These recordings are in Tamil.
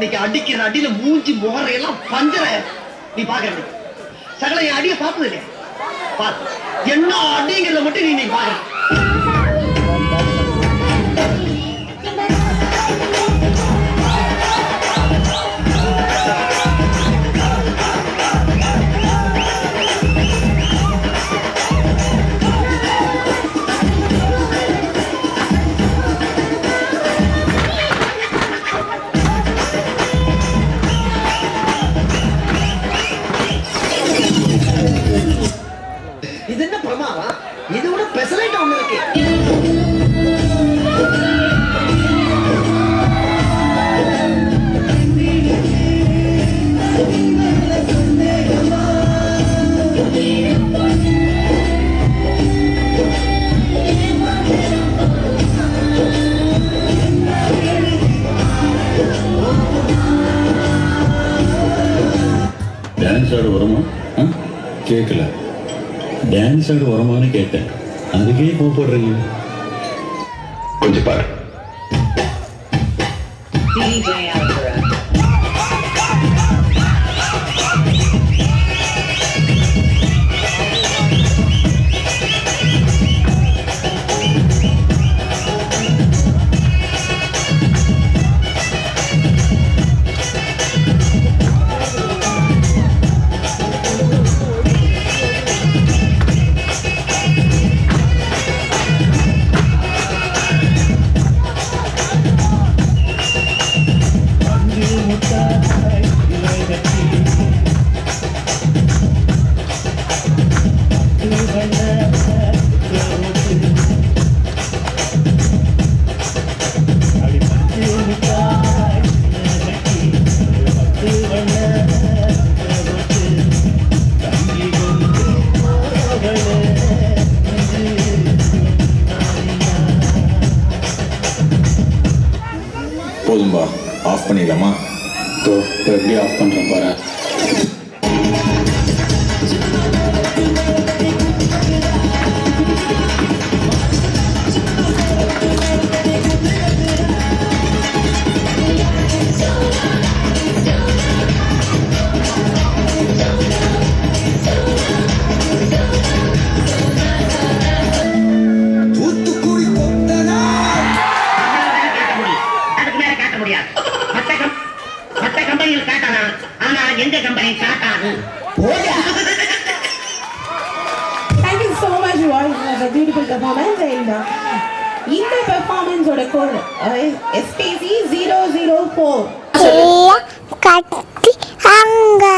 இன்னைக்கு அடிக்கிற அடியில மூஞ்சி முகரையெல்லாம் பஞ்சர. நீ பாக்குற சகல என் அடிய பாப்பது இல்லையா? பாத்து என்ன அடிங்கிறத மட்டும் நீ பாக்குற. இது என்ன பிரமாவா? இது விட பெசலைட் ஒண்ணு இருக்கு. டான்ஸ் ஆட வருமா? கேட்கல. டான்ஸ் ஆட வருமானு கேட்டேன். அதுக்கே கூப்பிடுறீங்க. கொஞ்சம் பாரு. போதும்பா, ஆஃப் பண்ணிடலாமா? எப்படி ஆஃப் பண்ணுறேன் பாரு. Thank you so much, Roy, for the beautiful performance. And in the performance, or the code SPC 004. Katti anga.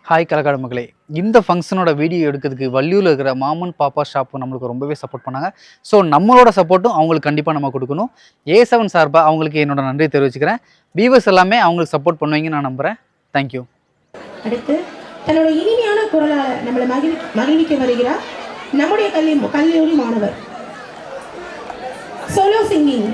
Hi Kalakkad மக்களே, இந்த ஃபங்க்ஷனோட வீடியோ எடுக்கிறதுக்கு வள்ளியூரில் இருக்கிற மாமன் பாப்பா ஷாப்பு நம்மளுக்கு ரொம்பவே சப்போர்ட் பண்ணாங்க. ஸோ நம்மளோட சப்போர்ட்டும் அவங்களுக்கு கண்டிப்பாக நம்ம கொடுக்கணும். A7 சார்பாக அவங்களுக்கு என்னோட நன்றி தெரிவிச்சுக்கிறேன். வியூவர்ஸ் எல்லாமே அவங்களுக்கு சப்போர்ட் பண்ணுவீங்கன்னு நான் நம்புகிறேன். தேங்க்யூ. அடுத்து தன்னோட இனிமையான குரலால் நம்மளை மகிழ்விக்க வருகிறார் நம்முடைய கல்லூரி மாணவர். Solo singing.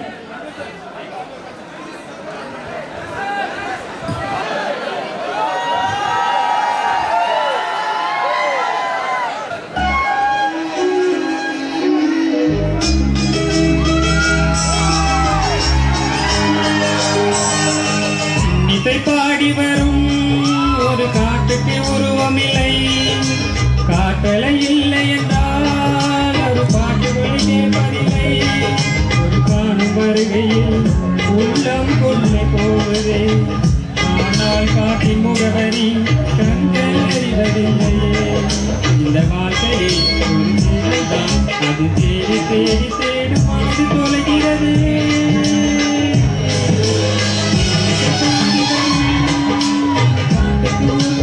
பாடி வரும் ஒரு காட்டுக்கு உருவமில்லை, காட்டலை இல்லை என்றால் ஒரு பாட்டு கேட்பதில்லை. ஒரு காணும் வருகையில் உள்ளம் கொள்ளை போவதே, ஆனால் காட்டின் முகவரி கண்கள் அறிவதில்லையே. இந்த வாழ்க்கையை ஒரு தேவைதான், அது தேடி தேடி தேடும் மனது தொலைகிறது. Thank you.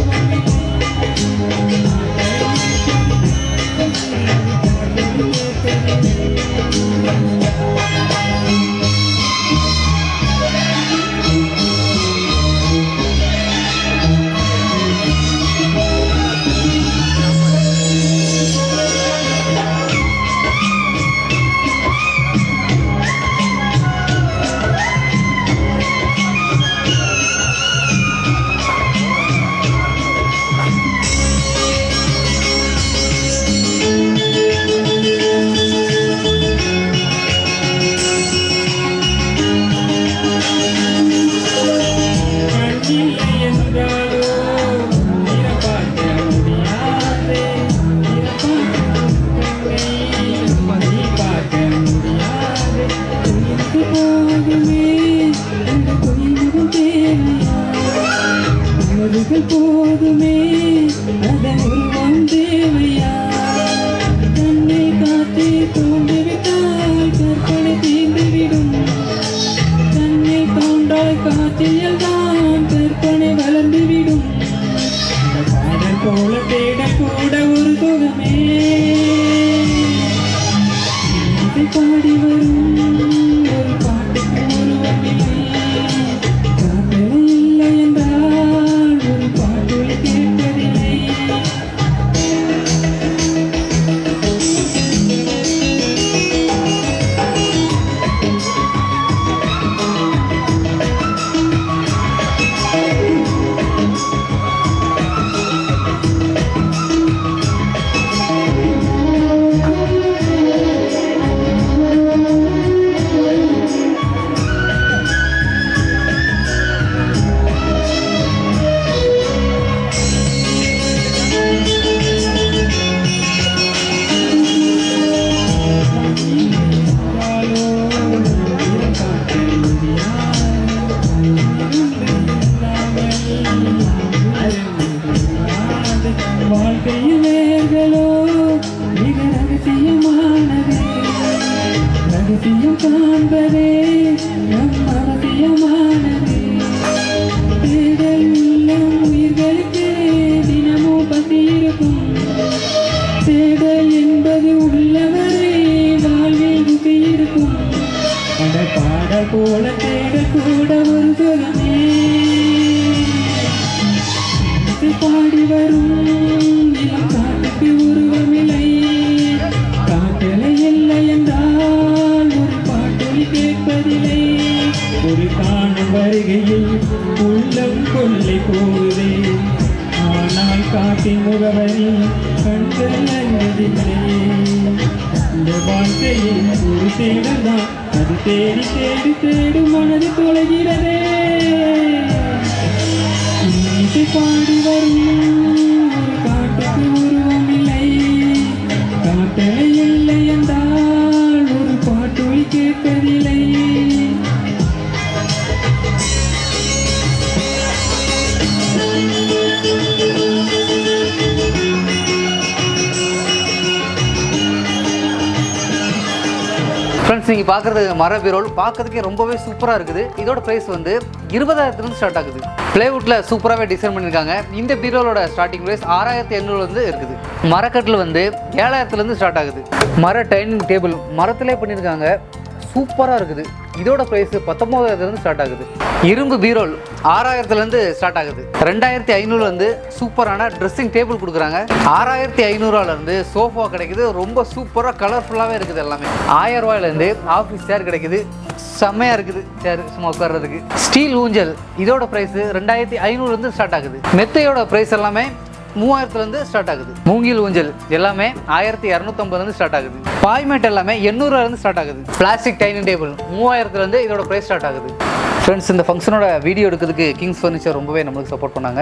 பாடி வரும் ஒரு பாட்டுக்கு உருவமில்லை காதலை இல்லை என்றால் ஒரு பாட்டொலி கேட்பதில்லை வாழ்க்கையில் வேர்களோ மிக ரகசியமானதே ரகசியம் காண்பதே நம் அவசியமானதே தேடல் உள்ளம் உயிர்களுக்கு தினமும் பசி இருக்கும் தேடல் என்பது உள்ளவரை வாழ்வில் ருசி இருக்கும் அட பாட போல தேடல் கூட ஒரு சுகமே பாடி வரும் இளம் காட்டுக்கு உருவமில்லை காட்டலை இல்லை என்றால் ஒரு பாட்டொலி கேட்பதில்லை ஒரு காணும் வருகையில் உள்ளம் கொள்ளை போகுதே ஆனால் காட்டின் முகவரி கண்கள் அறிவதில்லை இந்த வாழ்க்கையை ஒரு தேடல் தான் அது தேடி தேடி தேடும் மனது தொலைகிறதே இசை பாடி வரும் ஒரு காட்டுக்கு உருவமில்லை காட்டலை இல்லை என்றால் ஒரு பாட்டொலி கேட்பதில்லை ஃப்ரெண்ட்ஸ் நீங்கள் பார்க்குறது மர பீரோல் பார்க்கறதுக்கே ரொம்பவே சூப்பராக இருக்குது. இதோட ப்ரைஸ் வந்து 20,000 ஸ்டார்ட் ஆகுது. பிளேவுட்டில் சூப்பராகவே டிசைன் பண்ணியிருக்காங்க. இந்த பீரோலோட ஸ்டார்டிங் ப்ரைஸ் 6,800 இருக்குது. மரக்கட்டில் வந்து 7,000 ஸ்டார்ட் ஆகுது. மர டைனிங் டேபிள் மரத்திலே பண்ணியிருக்காங்க, சூப்பராக இருக்குது. இதோட ப்ரைஸ் 19,000 ஸ்டார்ட் ஆகுது. இரும்பு பீரோல் 6,000 ஸ்டார்ட் ஆகுது. 2,500 சூப்பரான ட்ரெஸ்ஸிங் டேபிள் கொடுக்குறாங்க. 6,500 சோஃபா கிடைக்குது, ரொம்ப சூப்பராக கலர்ஃபுல்லாகவே இருக்குது. எல்லாமே 1000 ஆஃபீஸ் சேர் கிடைக்குது, செம்மையாக இருக்குது சேர் சும்மா உட்கார்றதுக்கு. ஸ்டீல் ஊஞ்சல் இதோட ப்ரைஸ் 2,500 ஸ்டார்ட் ஆகுது. மெத்தையோட ப்ரைஸ் எல்லாமே 3,000 ஸ்டார்ட் ஆகுது. மூங்கில் ஊஞ்சல் எல்லாமே 1,250 ஸ்டார்ட் ஆகுது. பாய்மேட் எல்லாமே 800 ஸ்டார்ட் ஆகுது. பிளாஸ்டிக் டைனிங் டேபிள் 3,000 இதோட ப்ரைஸ் ஸ்டார்ட் ஆகுது. ஃப்ரெண்ட்ஸ், இந்த ஃபங்க்ஷனோட வீடியோ எடுக்கிறதுக்கு கிங்ஸ் ஃபர்னிச்சர் ரொம்பவே நம்மளுக்கு சப்போர்ட் பண்ணாங்க.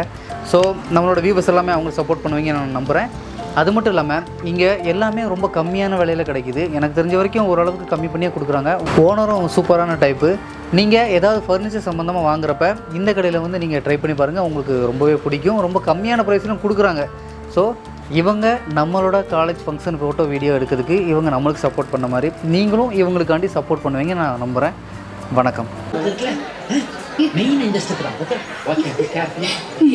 ஸோ நம்மளோட வியூவர்ஸ் எல்லாமே அவங்களுக்கு சப்போர்ட் பண்ணுவீங்க நான் நம்புகிறேன். அது மட்டும் இல்லாமல் இங்கே எல்லாமே ரொம்ப கம்மியான விலையில் கிடைக்குது. எனக்கு தெரிஞ்ச வரைக்கும் ஓரளவுக்கு கம்மி பண்ணியே கொடுக்குறாங்க. ஓனரும் சூப்பரான டைப்பு. நீங்கள் ஏதாவது ஃபர்னிச்சர் சம்மந்தமாக வாங்குறப்ப இந்த கடையில் வந்து நீங்கள் ட்ரை பண்ணி பாருங்கள், உங்களுக்கு ரொம்பவே பிடிக்கும். ரொம்ப கம்மியான ப்ரைஸ்லையும் கொடுக்குறாங்க. ஸோ இவங்க நம்மளோட காலேஜ் ஃபங்க்ஷன் ஃபோட்டோ வீடியோ எடுக்கிறதுக்கு இவங்க நம்மளுக்கு சப்போர்ட் பண்ண மாதிரி நீங்களும் இவங்களுக்காண்டி சப்போர்ட் பண்ணுவீங்க நான் நம்புகிறேன். வணக்கம்.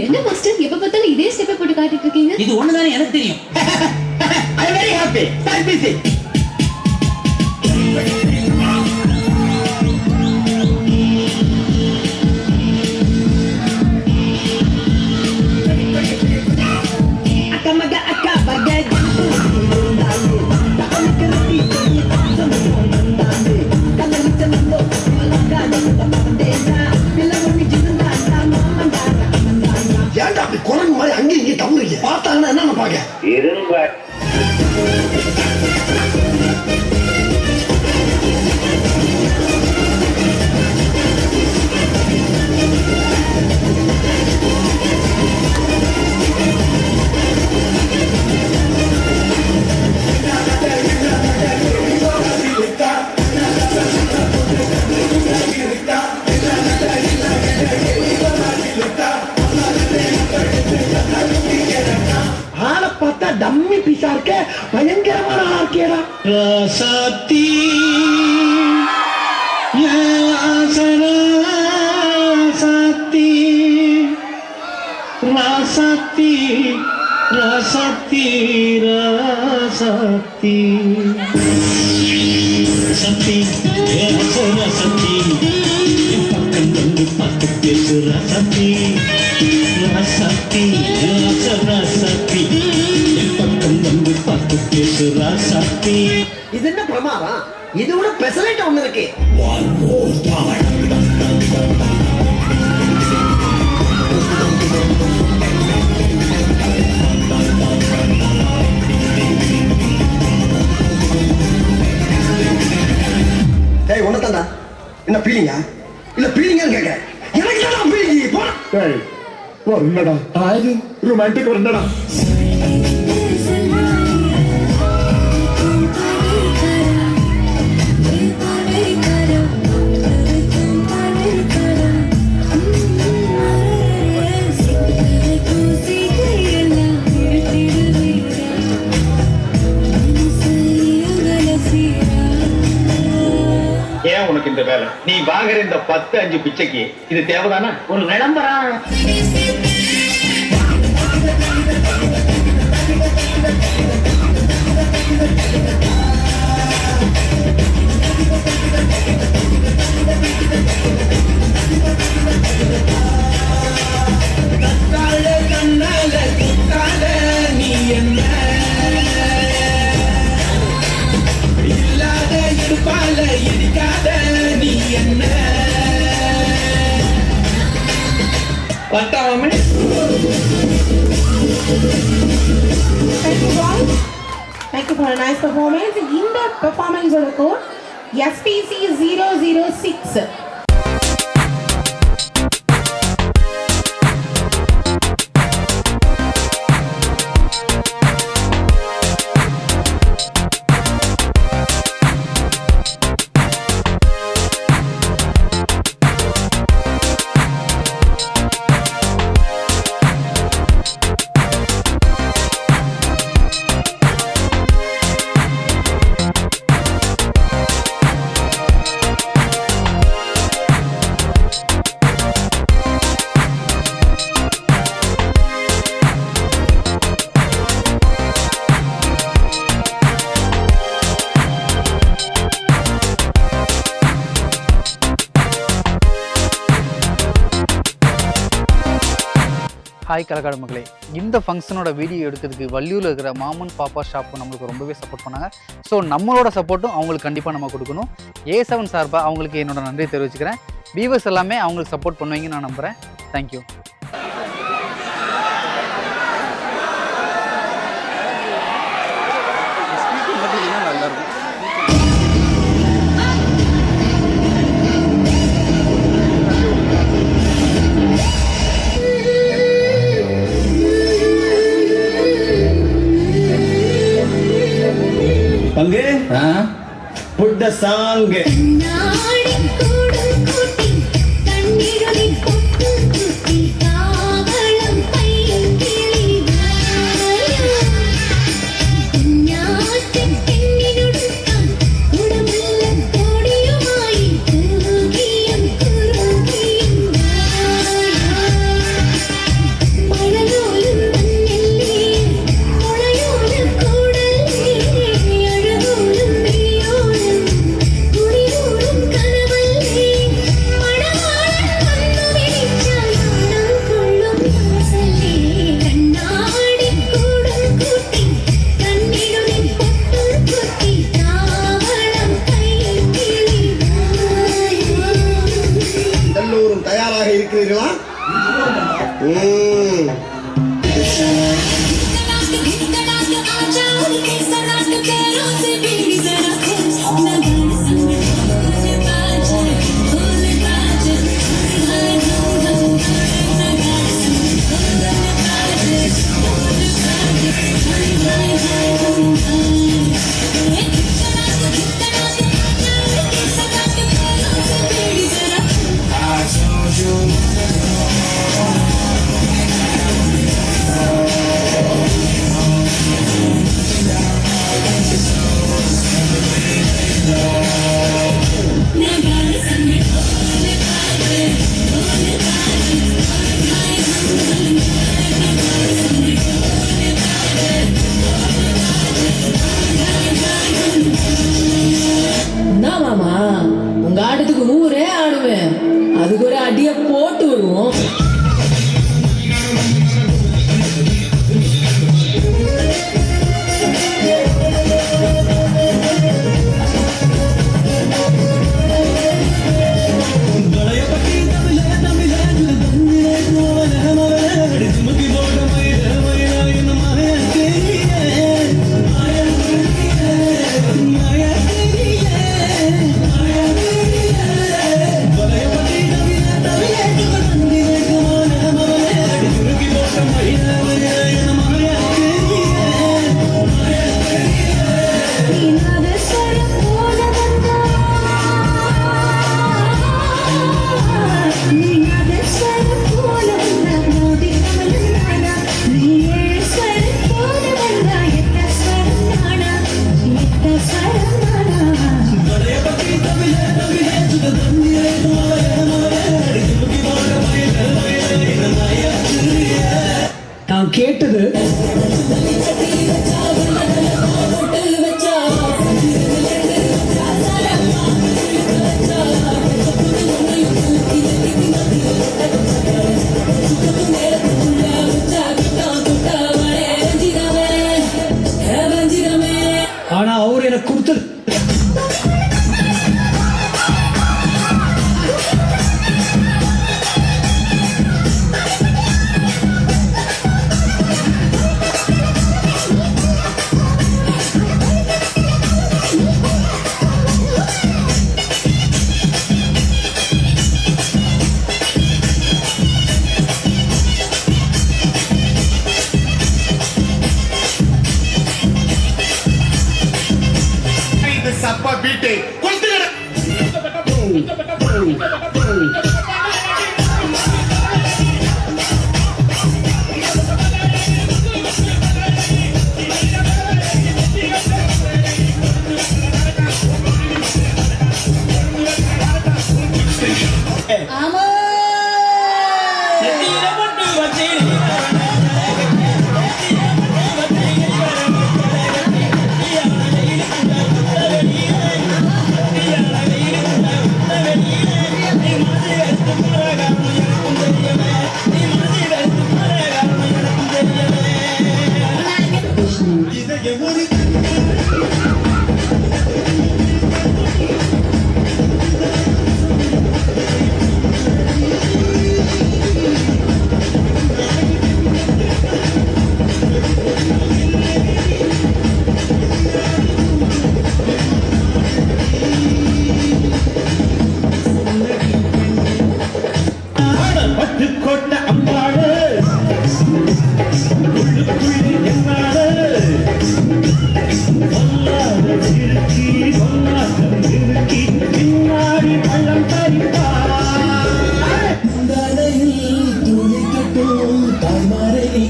என்ன மாஸ்டர் எப்ப பார்த்தாலும் இதே ஸ்டெப் போட்டு காட்டிட்டு இருக்கீங்க? இது ஒண்ணுதானே எனக்கு தெரியும். I am very happy. Start music. அக்கமக அக்கா பகை ஏன்டா அப்படி குரங்கு மாதிரி அங்கே இங்கே தவறுங்க? பார்த்தாங்கன்னா என்ன நினைப்பாங்க? ஆளை பார்த்தா டம்மி பீஸா இருக்க, பயங்கரமான ஆளா இருக்கேடா. ராசாத்தி ராசாத்தி ராசாத்தி ராசாத்தி ராசாத்தி ராசாத்தி ராசாத்தி என் பக்கம் வந்து பார்த்து பேசு ராசாத்தி ராசாத்தி ராசாத்தி என் பக்கம் வந்து பார்த்து பேசு ராசாத்தி. இது என்ன பிரமாதம்? இது விட பெசலைட் ஒண்ணு இருக்கு. ஏய் உனதாண்டா என்ன பீலிங்கா இல்ல பீலிங்கான்னு கேக்குறேன். எனக்கு தான் பீலிங் போடா. ஏய் வரண்டா ஆது ரொமான்டிக் வரண்டா. ஏன் உனக்கு இந்த வேலை? நீ வாங்குற இந்த 10-5 பிச்சைக்கு இது தேவைதானா? ஒரு விளம்பரம். Thank you for a nice performance. In the performance of the code SPC 006. Hi Kalakkad மக்களே, இந்த ஃபங்க்ஷனோட வீடியோ எடுக்கிறதுக்கு வள்ளியூரில் இருக்கிற மாமன் பாப்பா ஷாப்பு நம்மளுக்கு ரொம்பவே சப்போர்ட் பண்ணாங்க. ஸோ நம்மளோட சப்போர்ட்டும் அவங்களுக்கு கண்டிப்பாக நம்ம கொடுக்கணும். A7 சார்பாக அவங்களுக்கு என்னோட நன்றி தெரிவிச்சுக்கிறேன். வியூவர்ஸ் எல்லாமே அவங்களுக்கு சப்போர்ட் பண்ணுவீங்கன்னு நான் நம்புகிறேன். தேங்க்யூ. பங்கு புட் த சாங். தயாராக இருக்கிறீர்களா? எனக்கு கொடுத்தது. சப்பா பீட்டு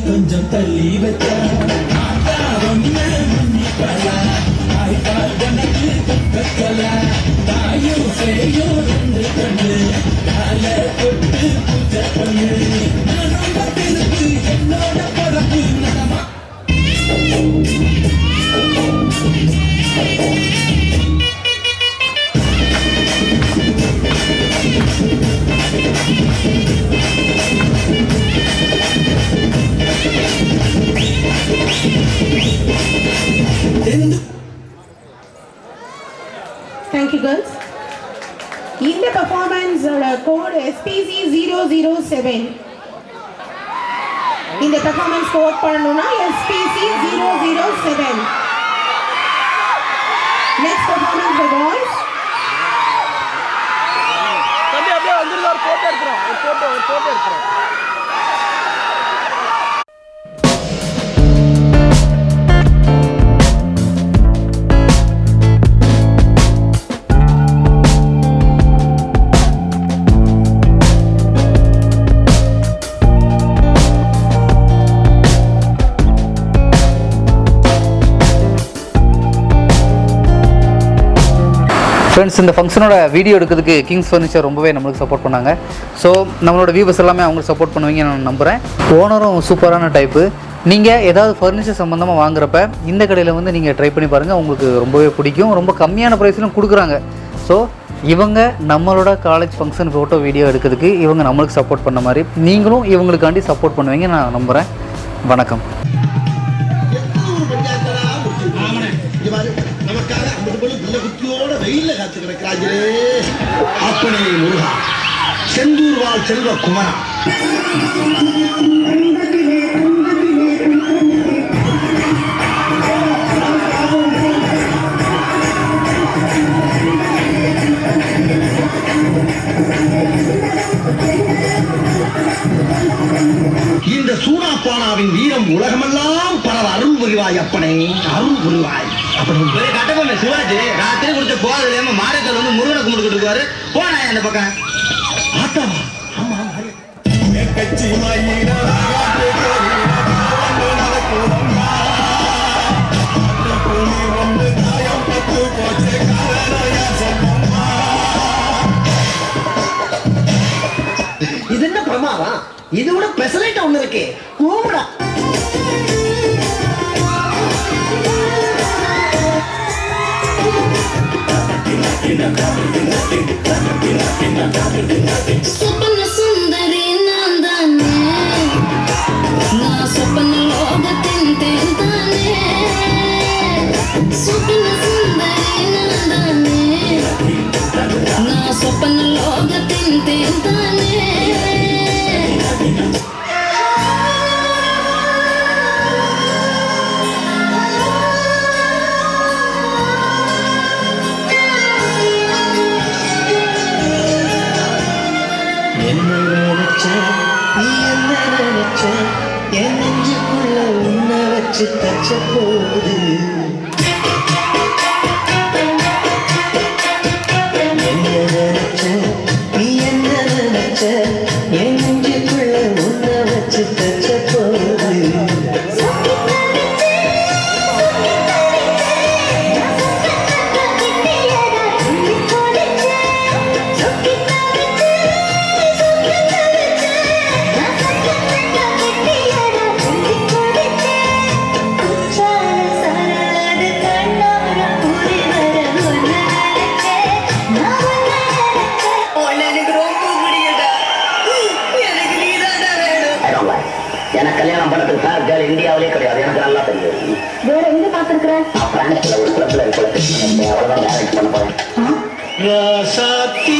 கொஞ்சம் தள்ளி வச்சா தாயும் செய்யும் கண்டு காலை தொட்டு பூஜை பண்ணு என்னோட பரப்பு நடமா. Thank you, girls. In the performance, code SPC 007. In the performance code பண்ணனும்னா SPC 007. Next performance the boys. தம்பி அப்படியே வந்துருங்க, ஒரு போட்டோ எடுக்கிறோம். ஃப்ரெண்ட்ஸ், இந்த ஃபங்க்ஷனோட வீடியோ எடுக்கிறதுக்கு கிங்ஸ் ஃபர்னிச்சர் ரொம்பவே நம்மளுக்கு சப்போர்ட் பண்ணாங்க. ஸோ நம்மளோட வியூவர்ஸ் எல்லாமே அவங்களுக்கு சப்போர்ட் பண்ணுவீங்க நான் நம்புகிறேன். ஓனரும் சூப்பரான டைப்பு. நீங்கள் ஏதாவது ஃபர்னிச்சர் சம்மந்தமாக வாங்குறப்ப இந்த கடையில் வந்து நீங்கள் ட்ரை பண்ணி பாருங்கள், உங்களுக்கு ரொம்பவே பிடிக்கும். ரொம்ப கம்மியான ப்ரைஸ்லையும் கொடுக்குறாங்க. ஸோ இவங்க நம்மளோட காலேஜ் ஃபங்க்ஷன் ஃபோட்டோ வீடியோ எடுக்கிறதுக்கு இவங்க நம்மளுக்கு சப்போர்ட் பண்ண மாதிரி நீங்களும் இவங்களுக்காண்டி சப்போர்ட் பண்ணுவீங்க நான் நம்புகிறேன். வணக்கம். நமக்காக 50 பேர் பிள்ளை குட்டியோட வெயில்ல காத்து கிடக்கிறாங்களே. அப்பனே முருகா, செந்தூர் வாழ் செல்வ குமரா. இந்த சூனாப்பானாவின் வீரம் உலகமெல்லாம் பரவ அருள் புரிவாய் அப்பனே, அருள் புரிவாய். கட்டபொம்மை சிவாஜி ராத்திரி குடிச்ச போதில்லாம மாரக்கல் வந்து முருகனை கும்பிட்டு இருக்காரு. போனா அந்த பக்கம் ஆத்தாவா? ஆமா கட்சி மாயினா இது என்ன பிரமாதம்? இது விட பெசலைட் ஒண்ணு இருக்கு, கூடா. சொப்பன சுந்தரி நான் தானே, நான் சொப்பன லோகத்தின் தேன் தானே. சொப்பன சுந்தரி வச்சு தச்ச போது நீ என்ன நினைச்ச என் நெஞ்சுக்குள்ள உன்ன வச்சு தச்ச போது எனக்கு கல்யாணம் பண்ணதுக்கு சார் கேர்ள் இந்தியாவிலே கிடையாது எனக்கு நல்லா தெரியும் வேற எங்க பாத்துருக்கிறேன் பிரான்ஸ்ல ஒரு கிளப்ல இருக்கிற அவ்வளவுதான் மேரேஜ் பண்ண போறேன் ராசாத்தி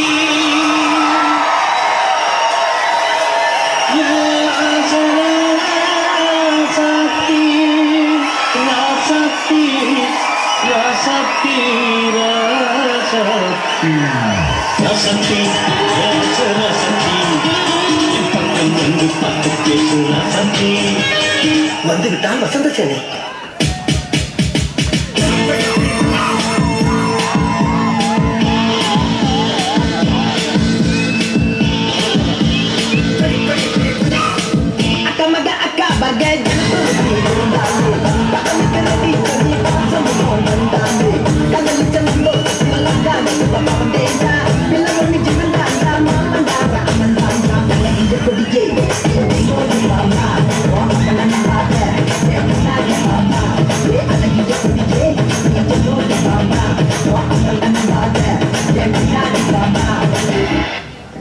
ராசாத்தி ராசாத்தி ராசாத்தி ராசாத்தி ராசாத்தி ராசாத்தி பக்கம் வந்து பார்த்து பேசு ராசாத்தி வந்துவிட்டான் வசந்த சேனை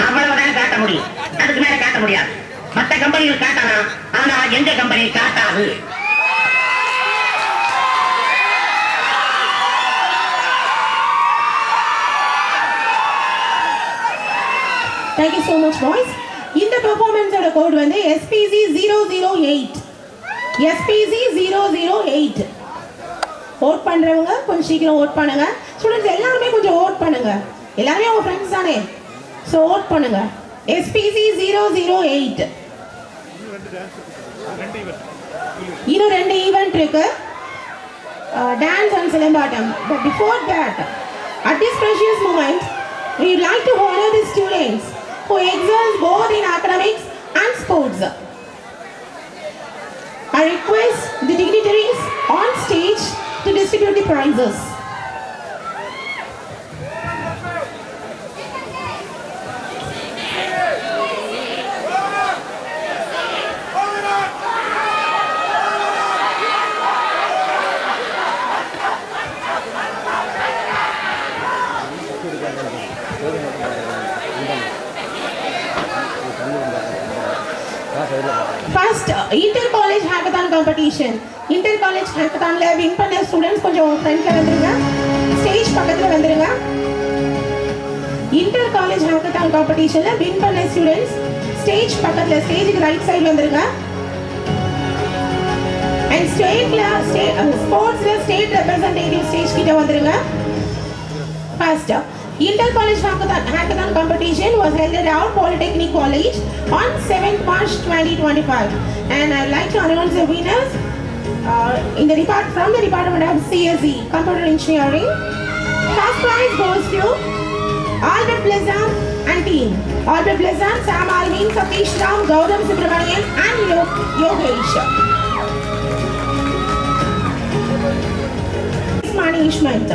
அவ்வளவுதான் காட்ட முடியும், அதுக்கு மேல காட்ட முடியாது. மற்ற கம்பெனிகள் காட்டலாம், ஆனா எங்க கம்பெனி காட்டாது. Thank you so much, boys. இந்த பெர்ஃபார்மன்ஸ் ஓட கோட் வந்து SPC 008. SPC 008. ஓட் பண்றவங்க கொஞ்சம் சீக்கிரம் ஓட் பண்ணுங்க. ஸ்டூடண்ட்ஸ் எல்லாரும் கொஞ்சம் ஓட் பண்ணுங்க. எல்லாரும் உங்க ஃப்ரெண்ட்ஸ் தானே. சோ ஓட் பண்ணுங்க. SPC 008. இன்னும் ரெண்டு ஈவென்ட் இருக்கு. Dance and Silambattam. But before that, at this precious moment, we would like to honor the students who excels both in academics and sports. I request the dignitaries on stage to distribute the prizes. First, inter-college hackathon competition. Inter-college hackathonல win பண்ண ஸ்டூடண்ட்ஸ் கொஞ்சம் ஃப்ரண்ட்ல வந்துருங்க. ஸ்டேஜ் பக்கத்துல வந்துருங்க. Inter-college hackathon competitionல win பண்ண ஸ்டூடண்ட்ஸ் ஸ்டேஜ் பக்கத்துல ஸ்டேஜுக்கு ரைட் சைடு வந்துருங்க. And sportsல state representative stage கிட்ட வந்துருங்க. First, Inter-college hackathon competition was held at our Polytechnic College on 7th March 2025, and I'd like to announce the winners from the Department of CSE, Computer Engineering. First prize goes to Albert Blizzard and team. Albert Blizzard, Sam Alvin, Satish Ram, Gautam Subramanian, and Yogesh. Management.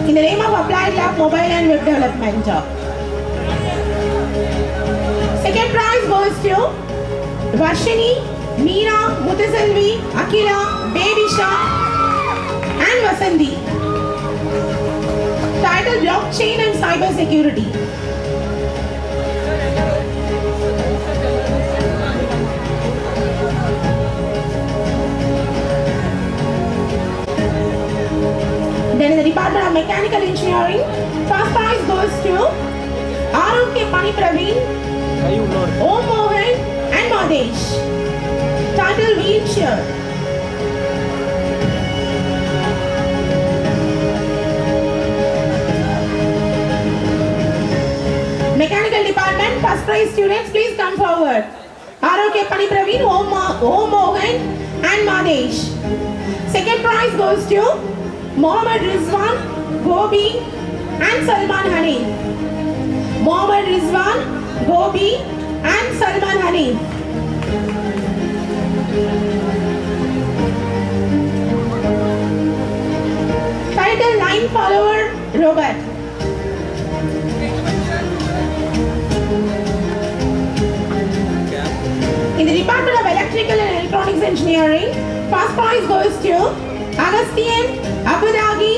In the name of Applied Lab Mobile and Web Development. Second prize goes to Varshini, Meera, Muthuselvi, Akila, Babisha and Vasanthi. Title Blockchain and Cyber Security. Then in the Department of Mechanical Engineering, first prize goes to R.K. Pani Praveen, Om Mohan and Madesh. Title Wheelchair. Mechanical Department, first prize students, please come forward. R.O. K. Panipraveen, O. Mohan and Madesh. Second prize goes to Mohammad Rizwan, Gobi and Salman Hani. Mohammad Rizwan, Gobi and Salman Hani. Title 9 follower Robert. In the Department of Electrical and Electronics Engineering, first prize goes to Agasthian, Abudagi,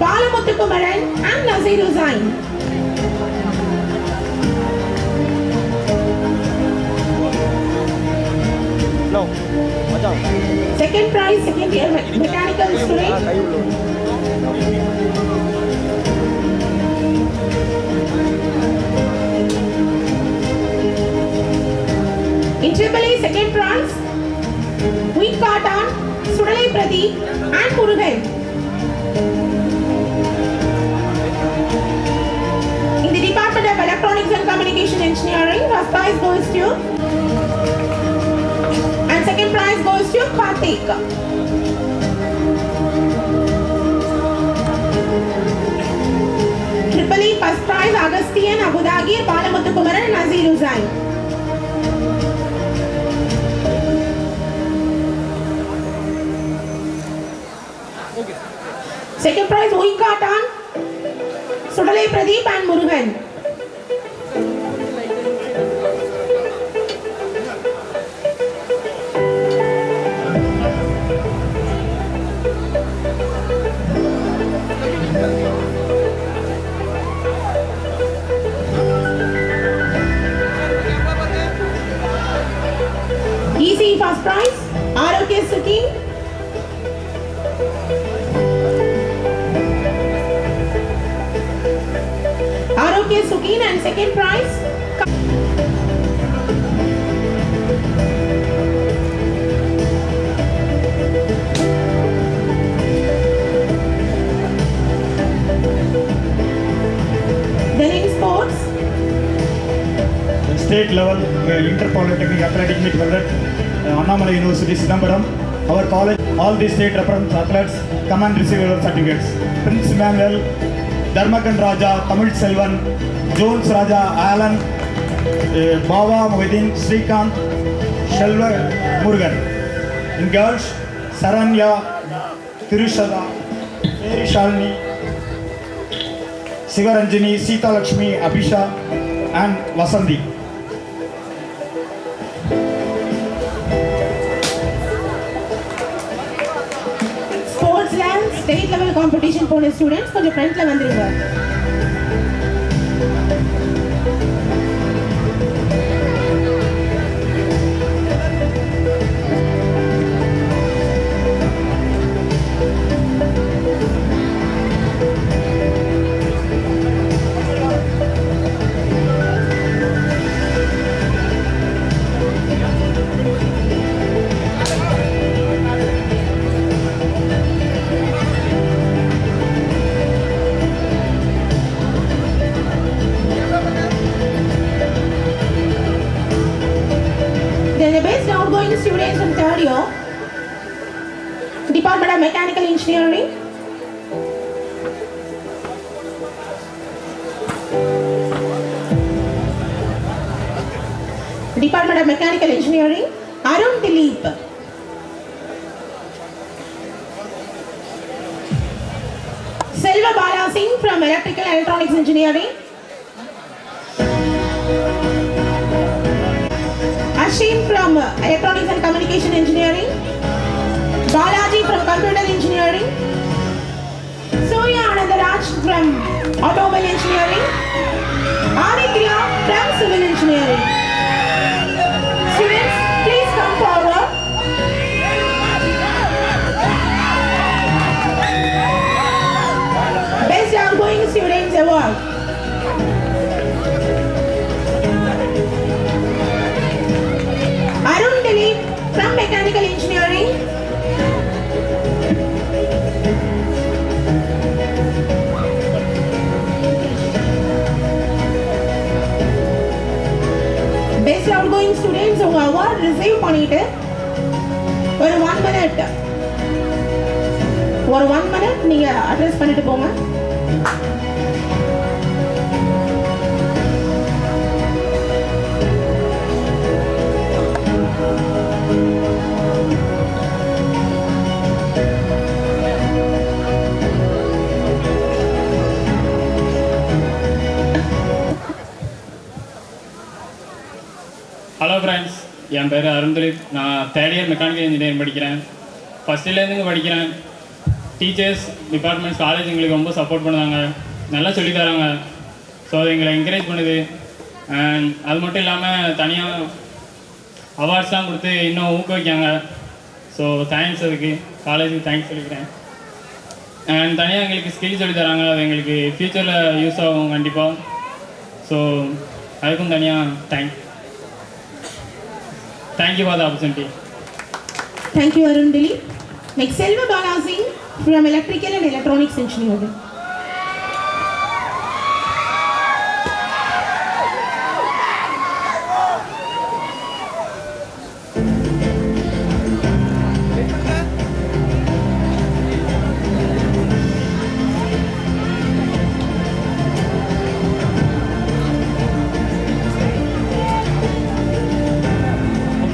Balamuthukumaran and Nazir Hussain. Second prize, second year mechanical student. In AAA, second prize, Wheat Cotton, Sudalai Pradeep and Murugan. In the Department of Electronics and Communication Engineering, first prize goes to and second prize goes to Karthik. AAA, first prize Agasthian, Abudagi, Balamuthukumaran and Nazir Hussain. Second prize Wheat Cotton, Sudalai Pradeep and Murugan. EC first prize, ROK Suki. ROK Sukin and second prize. Then in sports, state level Inter-Polytechnic Athletic Meet held at Annamalai University, Sidambaram. Our college, all the state reference athletes come and receive our certificates. Prince Emmanuel, Dharmakan Raja, Tamil Selvan, Jones Raja, Alan, Bava Mohidin, Srikanth, Shelvar Murugan. In girls, Saranya, Tirushala, Eri Shalini, Sivaranjini, Sita Lakshmi, Abhisha and Vasanthi. sports land, state level competition போன students கொஞ்சம் ஃப்ரண்ட்ல வந்துருங்க. Then the best outgoing students from third year, Department of Mechanical Engineering. Department of Mechanical Engineering, Arun Dilip. Selva Bala Singh from Electrical and Electronics Engineering. Ashim from Electronics and Communication Engineering. Balaji from Computer Engineering. Surya Anandaraj from Automobile Engineering. Aditya from Civil Engineering. Students, please come forward. Best outgoing students award. Arun Dilip from Mechanical Engineering. Best outgoing students உங்க அவார்ட் ரிசீவ் பண்ணிட்டு ஒரு 1 மினிட் நீங்க அட்ரஸ் பண்ணிட்டு போங்க. ஹலோ ஃப்ரெண்ட்ஸ், என் பேர் அருண்துலிப். நான் தேர்ட் இயர் மெக்கானிக்கல் இன்ஜினியரிங் படிக்கிறேன். ஃபஸ்ட் இயர்லேருந்து படிக்கிறேன். டீச்சர்ஸ், டிபார்ட்மெண்ட்ஸ், காலேஜ் எங்களுக்கு ரொம்ப சப்போர்ட் பண்ணுவாங்க, நல்லா சொல்லித் தராங்க. ஸோ அது எங்களை என்கரேஜ் பண்ணுது. அண்ட் அது மட்டும் இல்லாமல் தனியாக அவார்ட்ஸ்லாம் கொடுத்து இன்னும் ஊக்குவிக்காங்க. ஸோ தேங்க்ஸ், அதுக்கு காலேஜுக்கு தேங்க்ஸ் சொல்லிக்கிறேன். அண்ட் தனியாக எங்களுக்கு ஸ்கில் சொல்லி தராங்க, அது எங்களுக்கு ஃப்யூச்சரில் யூஸ் ஆகும் கண்டிப்பாக. ஸோ அதுக்கும் தனியாக Thank you for the opportunity. Thank you, Arun Dilip. Next, Selva Balaji from Electrical and Electronics Engineering.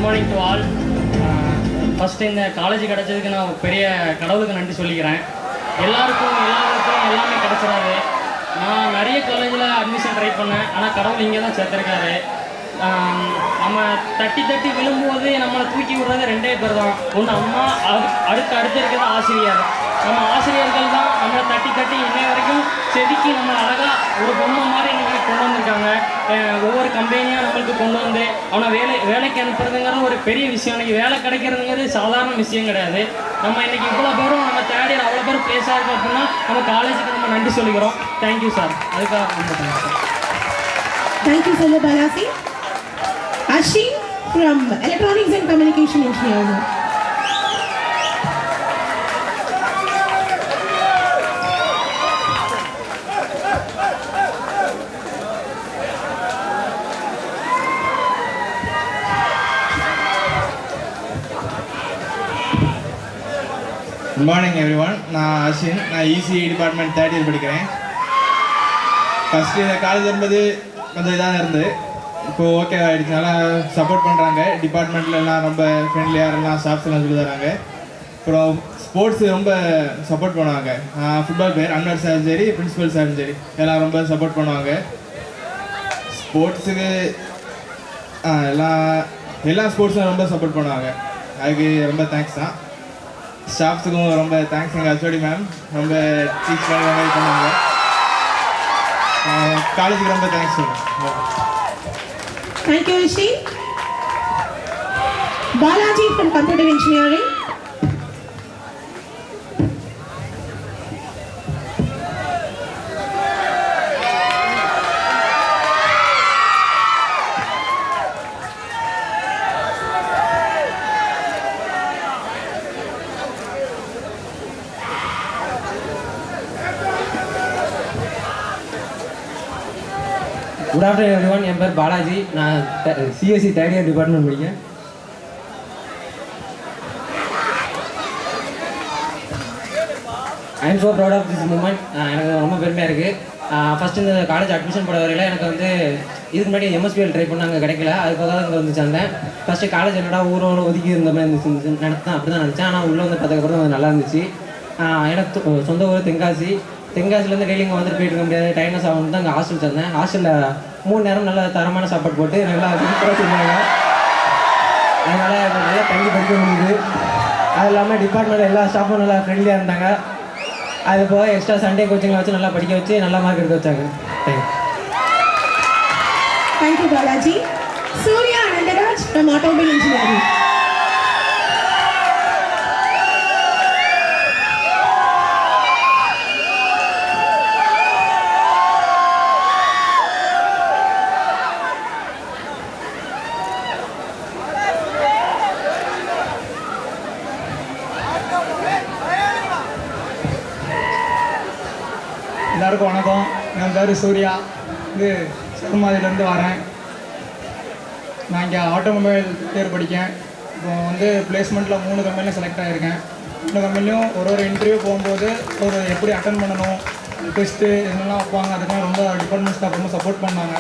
Morning to all. First இந்த காலேஜ் கிடச்சதுக்கு நான் பெரிய கடவுளுக்கு நன்றி சொல்லிக்கிறேன். எல்லாருக்கும் எல்லாமே கிடச்சிடாது. நான் நிறைய காலேஜில் அட்மிஷன் ட்ரை பண்ணேன், ஆனால் கடவுள் இங்கே தான் சேர்த்துருக்காரு. நம்ம தட்டி விழும்போது நம்மளை தூக்கி விடுறது 2 பேர் தான். ஒன்று அம்மா, அடுத்து இருக்கிறது ஆசிரியர். நம்ம ஆசிரியர்கள் தான் நம்மளை தட்டி இன்னை வரைக்கும் செதுக்கி நம்ம அழகாக ஒரு பொம்மை மாதிரி நம்மளுக்கு கொண்டு வந்திருக்காங்க. ஒவ்வொரு கம்பெனியாக நம்மளுக்கு கொண்டு வந்து அவனை வேலைக்கு அனுப்புறதுங்கிறது ஒரு பெரிய விஷயம். இன்றைக்கி வேலை கிடைக்கிறதுங்கிறது சாதாரண விஷயம் கிடையாது. நம்ம இன்றைக்கி இவ்வளோ பேரும் நம்ம தேர்ட் இயர் அவ்வளோ பேர் ப்ளேஸ் ஆகிருக்கோம் அப்படின்னா நம்ம காலேஜுக்கு நம்ம நன்றி சொல்லிக்கிறோம். Thank you sir. அதுக்காக ரொம்ப thanks sir. Thank you Selva Balaji. Ashin from Electronics and Communication Engineering. Good morning every one. நான் அஸ்வின். நான் இசிஇ டிபார்ட்மெண்ட் தேர்ட் இயர் படிக்கிறேன். ஃபஸ்ட்டு இந்த காலேஜ் வரும்போது கொஞ்சம் இதாக இருந்தது, இப்போது ஓகே ஆகிடுச்சு. நல்லா சப்போர்ட் பண்ணுறாங்க. டிபார்ட்மெண்ட்டில் எல்லாம் ரொம்ப ஃப்ரெண்ட்லியாக எல்லாம் ஸ்டாஃப்ஸ் எல்லாம் சொல்லி தராங்க. அப்புறம் ஸ்போர்ட்ஸ் ரொம்ப சப்போர்ட் பண்ணுவாங்க. ஃபுட்பால் பிளேயர் அன்வர் சாரும் சரி, பிரின்ஸிபல் சாரும் சரி, எல்லாம் ரொம்ப சப்போர்ட் பண்ணுவாங்க. ஸ்போர்ட்ஸுக்கு எல்லா ஸ்போர்ட்ஸும் ரொம்ப சப்போர்ட் பண்ணுவாங்க. அதுக்கு ரொம்ப தேங்க்ஸ் தான். ஸ்டாஃப்ஸுக்கும் ரொம்ப தேங்க்ஸ். எங்கள் ஹச்ஓடி மேம் ரொம்ப டீச் பண்ணுவாங்க. காலேஜுக்கு ரொம்ப தேங்க்ஸ் சொல்லுங்கள். Thank you, Ashin. Balaji from Computer Engineering. Good afternoon everyone. என் பேர் பாலாஜி. நான் சிஎஸ்சி தேர்ட் இயர் டிபார்ட்மெண்ட் படிக்கிறேன். I am so proud of this moment. எனக்கு ரொம்ப பெருமையாக இருக்குது. ஃபஸ்ட்டு இந்த காலேஜ் அட்மிஷன் போட வரையில் எனக்கு வந்து இதுக்கு முன்னாடி எம்எஸ்பிஎல் ட்ரை பண்ண அங்கே கிடைக்கல. அதுக்காக இங்கே வந்து சேர்ந்தேன். ஃபஸ்ட்டு காலேஜ் என்னடா ஊரோட ஒதுக்கி இருந்த மாதிரி இருந்துச்சு நடத்தான், அப்படி தான் நினச்சேன். ஆனால் உள்ளே வந்து பார்த்ததுக்கப்புறம் அது நல்லா இருந்துச்சு. எனக்கு சொந்த ஊர் தென்காசி. தென்காசிலேருந்து டெய்லி இங்கே வந்துட்டு போயிட்டு இருக்க முடியாது, டைம்னஸ் ஆகும் தான் இங்கே ஹாஸ்டல் சேர்ந்தேன். ஹாஸ்டலில் 3 நேரம் நல்லா தரமான சாப்பாடு போட்டு நல்லா சூப்பராக செஞ்சாங்க. அதனால் நல்லா தங்கி படிக்க முடியுது. அது இல்லாமல் டிபார்ட்மெண்ட் எல்லா ஸ்டாஃபும் நல்லா ஃப்ரெண்ட்லியாக இருந்தாங்க. அது போக எக்ஸ்ட்ரா சண்டே கோச்சிங்கில் வச்சு நல்லா படிக்க வச்சு நல்லா மார்க் எடுக்க வச்சாங்க. Thank you, Balaji. Surya Anandaraj from Automobile Engineering. எல்லாருக்கும் வணக்கம். என் பேர் சூர்யா. இது சிறுமாதிலேருந்து வரேன். நான் இங்கே ஆட்டோமொபைல் தேர்வு படிக்கேன். இப்போ வந்து பிளேஸ்மெண்ட்டில் 3 கம்பெனியில் செலக்ட் ஆகியிருக்கேன். இந்த கம்பெனிலையும் ஒரு இன்டர்வியூ போகும்போது எப்படி அட்டன் பண்ணணும், டெஸ்ட்டு இதெல்லாம் வைப்பாங்க. அதுக்கெல்லாம் ரொம்ப டிபார்ட்மெண்ட் ஸ்டாஃப் ரொம்ப சப்போர்ட் பண்ணாங்க.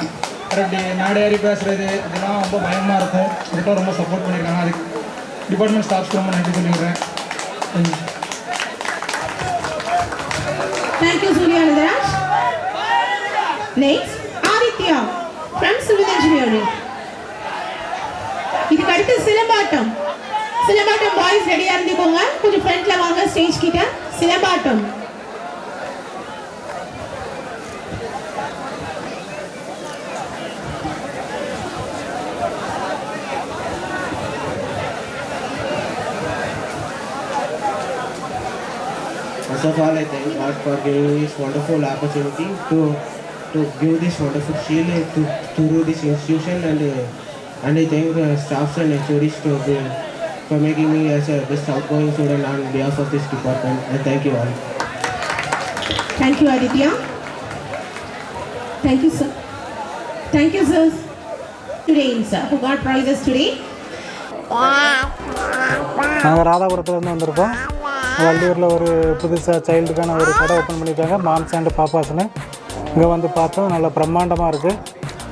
கரெக்டி மேடேறி பேசுகிறது இதெல்லாம் ரொம்ப பயமாக இருக்கும். அதுக்கெல்லாம் ரொம்ப சப்போர்ட் பண்ணியிருக்காங்க. அதுக்கு டிபார்ட்மெண்ட் ஸ்டாஃப்ஸ்க்கு ரொம்ப நன்றி சொல்லிக்கிறேன். Thank you, Surya Nadaraj. Next, Aditya from Civil Engineering. இதுக்கு அடுத்து சிலம்பாட்டம். சிலம்பாட்டம் பாய்ஸ் ரெடியா இருந்துக்கோங்க. கொஞ்சம் ஃப்ரண்ட்ல வாங்க ஸ்டேஜ் கிட்ட. சிலம்பாட்டம். First of all, I thank God for giving this wonderful opportunity to give this wonderful shield to this institution, and I thank the staffs and HODs for making me as a best outgoing student on behalf of this department. And thank you all. Thank you, Aditya. Thank you, sir. Thank you, sir. Today, sir, who got prizes today? நாங்கள் ராதாபுரத்துலேருந்து வந்திருக்கோம். வள்ளியூரில் ஒரு புதுசாக சைல்டுக்கான ஒரு கடை ஓப்பன் பண்ணியிருக்காங்க, மாம்ஸ் அண்ட் பாப்பாஸ்னு. இங்கே வந்து பார்த்தோம், நல்ல பிரம்மாண்டமாக இருக்குது.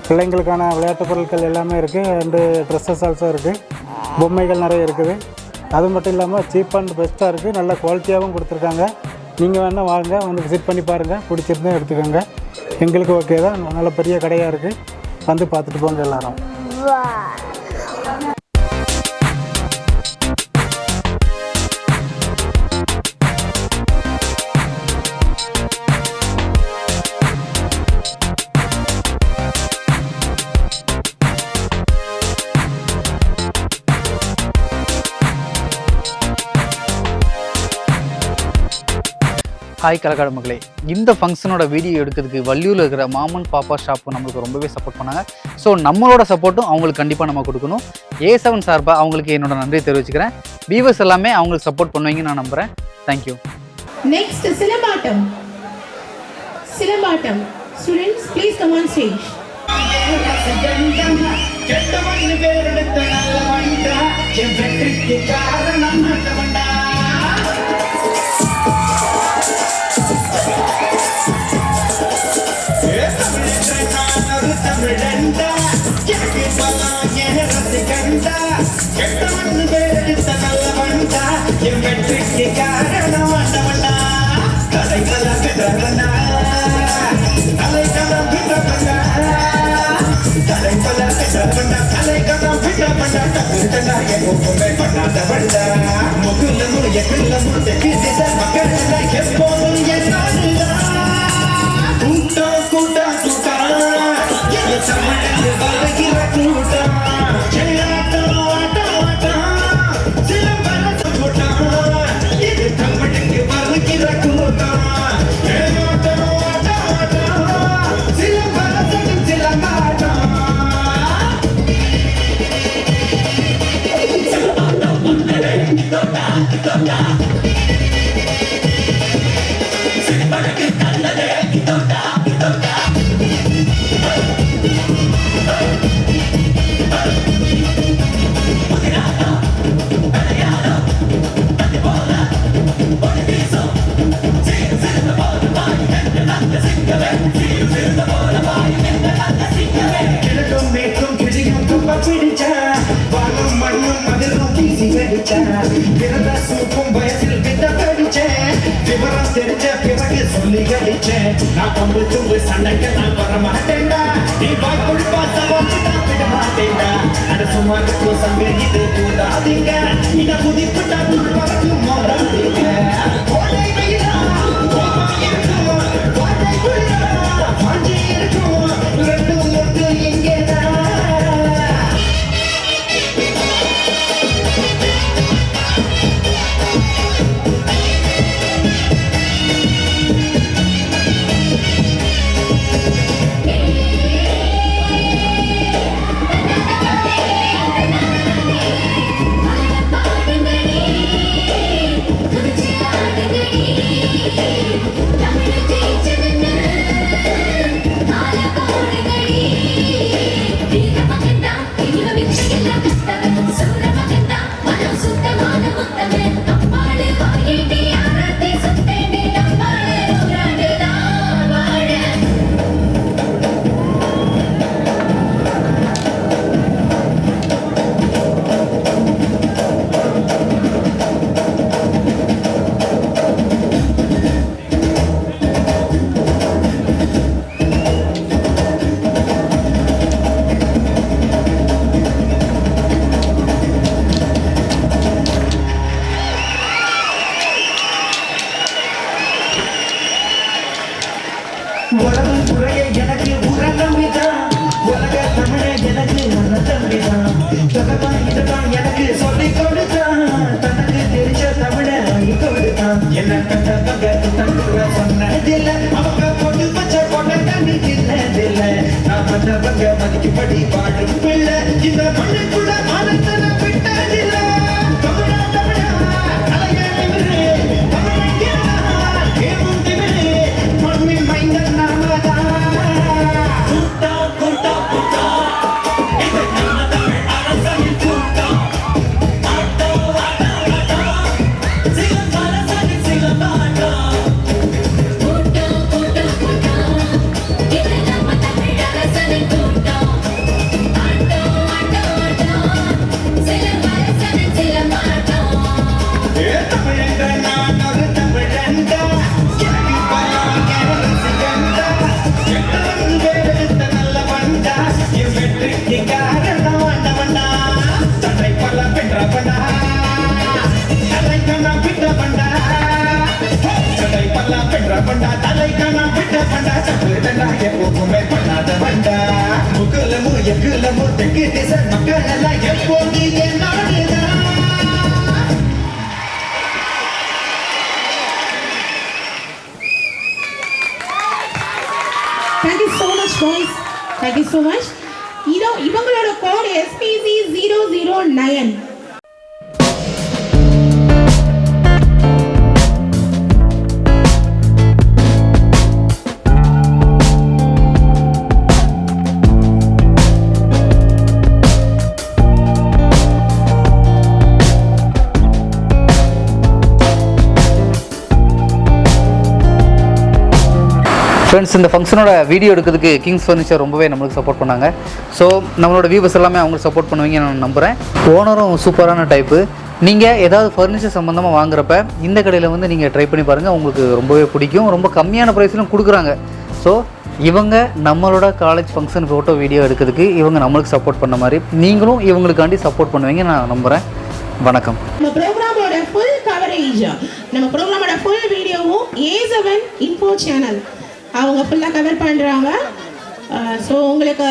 பிள்ளைங்களுக்கான விளையாட்டு பொருட்கள் எல்லாமே இருக்குது. அண்டு ட்ரெஸ்ஸஸ் ஆல்சோ இருக்குது. பொம்மைகள் நிறைய இருக்குது. அது மட்டும் இல்லாமல் சீப் அண்ட் பெஸ்ட்டாக இருக்குது. நல்ல குவாலிட்டியாகவும் கொடுத்துருக்காங்க. நீங்கள் வேணால் வாங்க, வந்து விசிட் பண்ணி பாருங்கள். பிடிச்சிருந்தா எடுத்துக்கோங்க. எங்களுக்கு ஓகே தான். நல்ல பெரிய கடையாக இருக்குது. வந்து பார்த்துட்டு போங்க எல்லோரும். ஹாய் கலக்காடு மக்களே, இந்த ஃபங்க்ஷனோட வீடியோ எடுக்கிறதுக்கு வள்ளியூரில் இருக்கிற மாமன் பாப்பா ஷாப்பு நம்மளுக்கு ரொம்பவே சப்போர்ட் பண்ணாங்க. ஸோ நம்மளோட சப்போர்ட்டும் அவங்களுக்கு கண்டிப்பாக நம்ம கொடுக்கணும். A7 சார்பாக அவங்களுக்கு என்னோட நன்றியை தெரிவிச்சுக்கிறேன். வியூவர்ஸ் எல்லாமே அவங்களுக்கு சப்போர்ட் பண்ணுவீங்கன்னு நான் நம்புகிறேன். Thank you. Next Silambattam. Silambattam students please come on stage. Yeah. உறவு முறைய எனக்கு உறங்கமிதான் உலக தமிழ எனக்கு தம்பிதான் தொடர்பான் இதுதான் எனக்கு சொல்லி கொடுத்தான் தனக்கு தெரிஞ்ச தமிழ கொடுத்தான் என்ன கண்டவங்க தந்துர சொன்னதில்ல அவங்க பொண்ணு பச்சை பொண்ண தண்ணி தின்னதில்ல நான் வந்தவங்க மதிக்கும்படி பாடும் பிள்ளை இந்த மண்ணுக்குள்ள மானத்தன விட்டதில்ல தமிழா தமிழா அலைய நிமிரு தமிழா ஏமும் திமிரு மண்ணின் மைந்தன் நாமதான் கூட்டம் கூட்டம் கூட்டம் இது நம்ம தமிழ் அரசனின் கூட்டம் ஆட்டம் ஆட்டம் ஆட்டம் சிலம் அரசனின் சிலம்பாட்டம் கூட்டம் கூட்டம் கூட்டம் இது நம்ம தமிழ் அரசனின் கூட்டம் ஆட்டம் ஆட்டம் ஆட்டம் சிலம் அரசனின் சிலம்பாட்டம் ஏ தமிழங்க நான் ஒரு தமிழங்க எனக்கு பலம் எனக்கு சிகந்தா எத்தனை பேரெடுத்த நல்ல வண்டா என் வெற்றிக்கு காரணம் ஆண்டவண்டா தன்னை பல பெற்ற வண்டா தலைக்கணா பிட்ட வண்டா தன்னை பல பெற்ற வண்டா தலைக்கணா பிட்ட வண்டா சப்புதண்டா எப்போதுமே பண்ணாத வண்டா முகுலமு எக்குலமு தெற்கு திசை மக்கள் எல்லாம் எப்போது என் நாடுதான். Thank you so much, boys. Thank you so much. இவங்களோட கோட் SPC 009. ஃப்ரெண்ட்ஸ், இந்த ஃபங்க்ஷனோட வீடியோ எடுக்கிறதுக்கு கிங்ஸ் ஃபர்னிச்சர் ரொம்பவே நம்மளுக்கு சப்போர்ட் பண்ணாங்க. ஸோ நம்மளோட வியூவர்ஸ் எல்லாமே அவங்களுக்கு சப்போர்ட் பண்ணுவீங்க நான் நம்புகிறேன். ஓனரும் சூப்பரான டைப்பு. நீங்கள் ஏதாவது ஃபர்னிச்சர் சம்மந்தமாக வாங்குறப்ப இந்த கடையில் வந்து நீங்கள் ட்ரை பண்ணி பாருங்கள், உங்களுக்கு ரொம்பவே பிடிக்கும். ரொம்ப கம்மியான ப்ரைஸ்லையும் கொடுக்குறாங்க. ஸோ இவங்க நம்மளோட காலேஜ் ஃபங்க்ஷன் ஃபோட்டோ வீடியோ எடுக்கிறதுக்கு இவங்க நம்மளுக்கு சப்போர்ட் பண்ண மாதிரி நீங்களும் இவங்களுக்காண்டி சப்போர்ட் பண்ணுவீங்க நான் நம்புகிறேன். வணக்கம். நம்ம ப்ரோக்ராமோட ஃபுல் கவரேஜ், நம்ம ப்ரோக்ராமோட ஃபுல் வீடியோவும் A7 இன்ஃபோ சேனல் அவங்க ஃபுல்லாக கவர் பண்ணுறாங்க. ஸோ உங்களுக்கு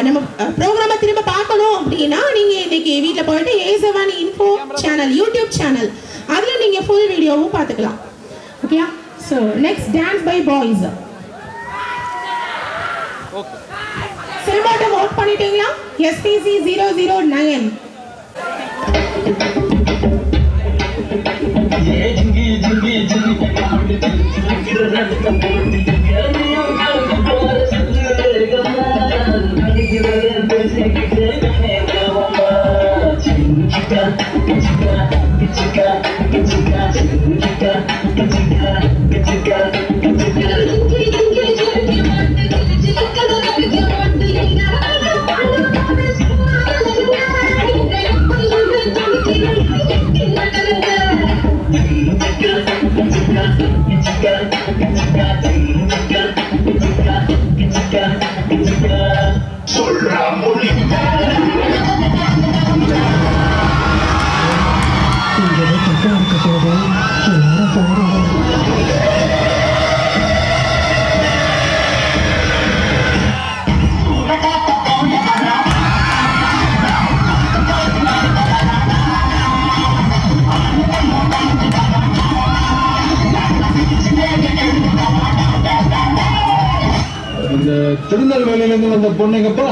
நம்ம ப்ரோக்ராமை திரும்ப பார்க்கணும் அப்படின்னா நீங்கள் இன்றைக்கி வீட்டில் போயிட்டு A7 info channel YouTube channel அதில் நீங்கள் ஃபுல் வீடியோவும் பார்த்துக்கலாம். ஓகேயா? So next dance by boys. சில்வாட்டை ஓட் பண்ணிட்டீங்களா? SPC 009. இந்த திருநெல்வேலியிலிருந்து வந்த பொண்ணுங்கப்பா.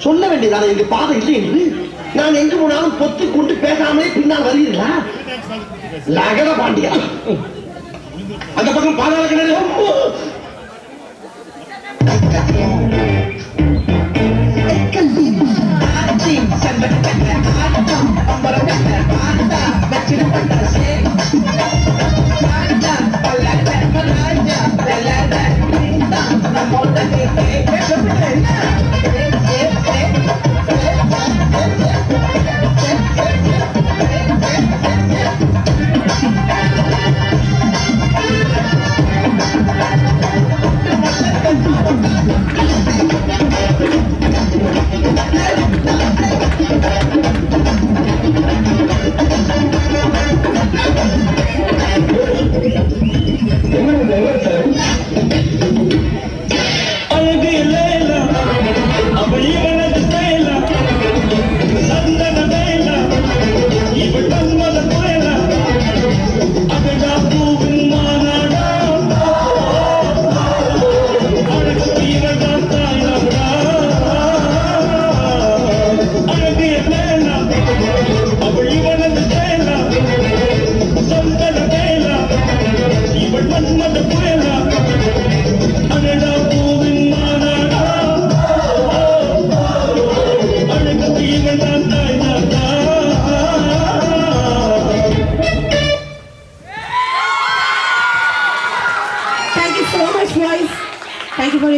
சொல்ல வேண்டியதான எங்க பாதை இல்லை என்று. நான் எங்கு போனாலும் பொத்து கொண்டு பேசாமலே பின்னால் வருகிறீர்களா? லகட பாண்டியா, அந்த பக்கம் பாதாள கிணறு. கல்வி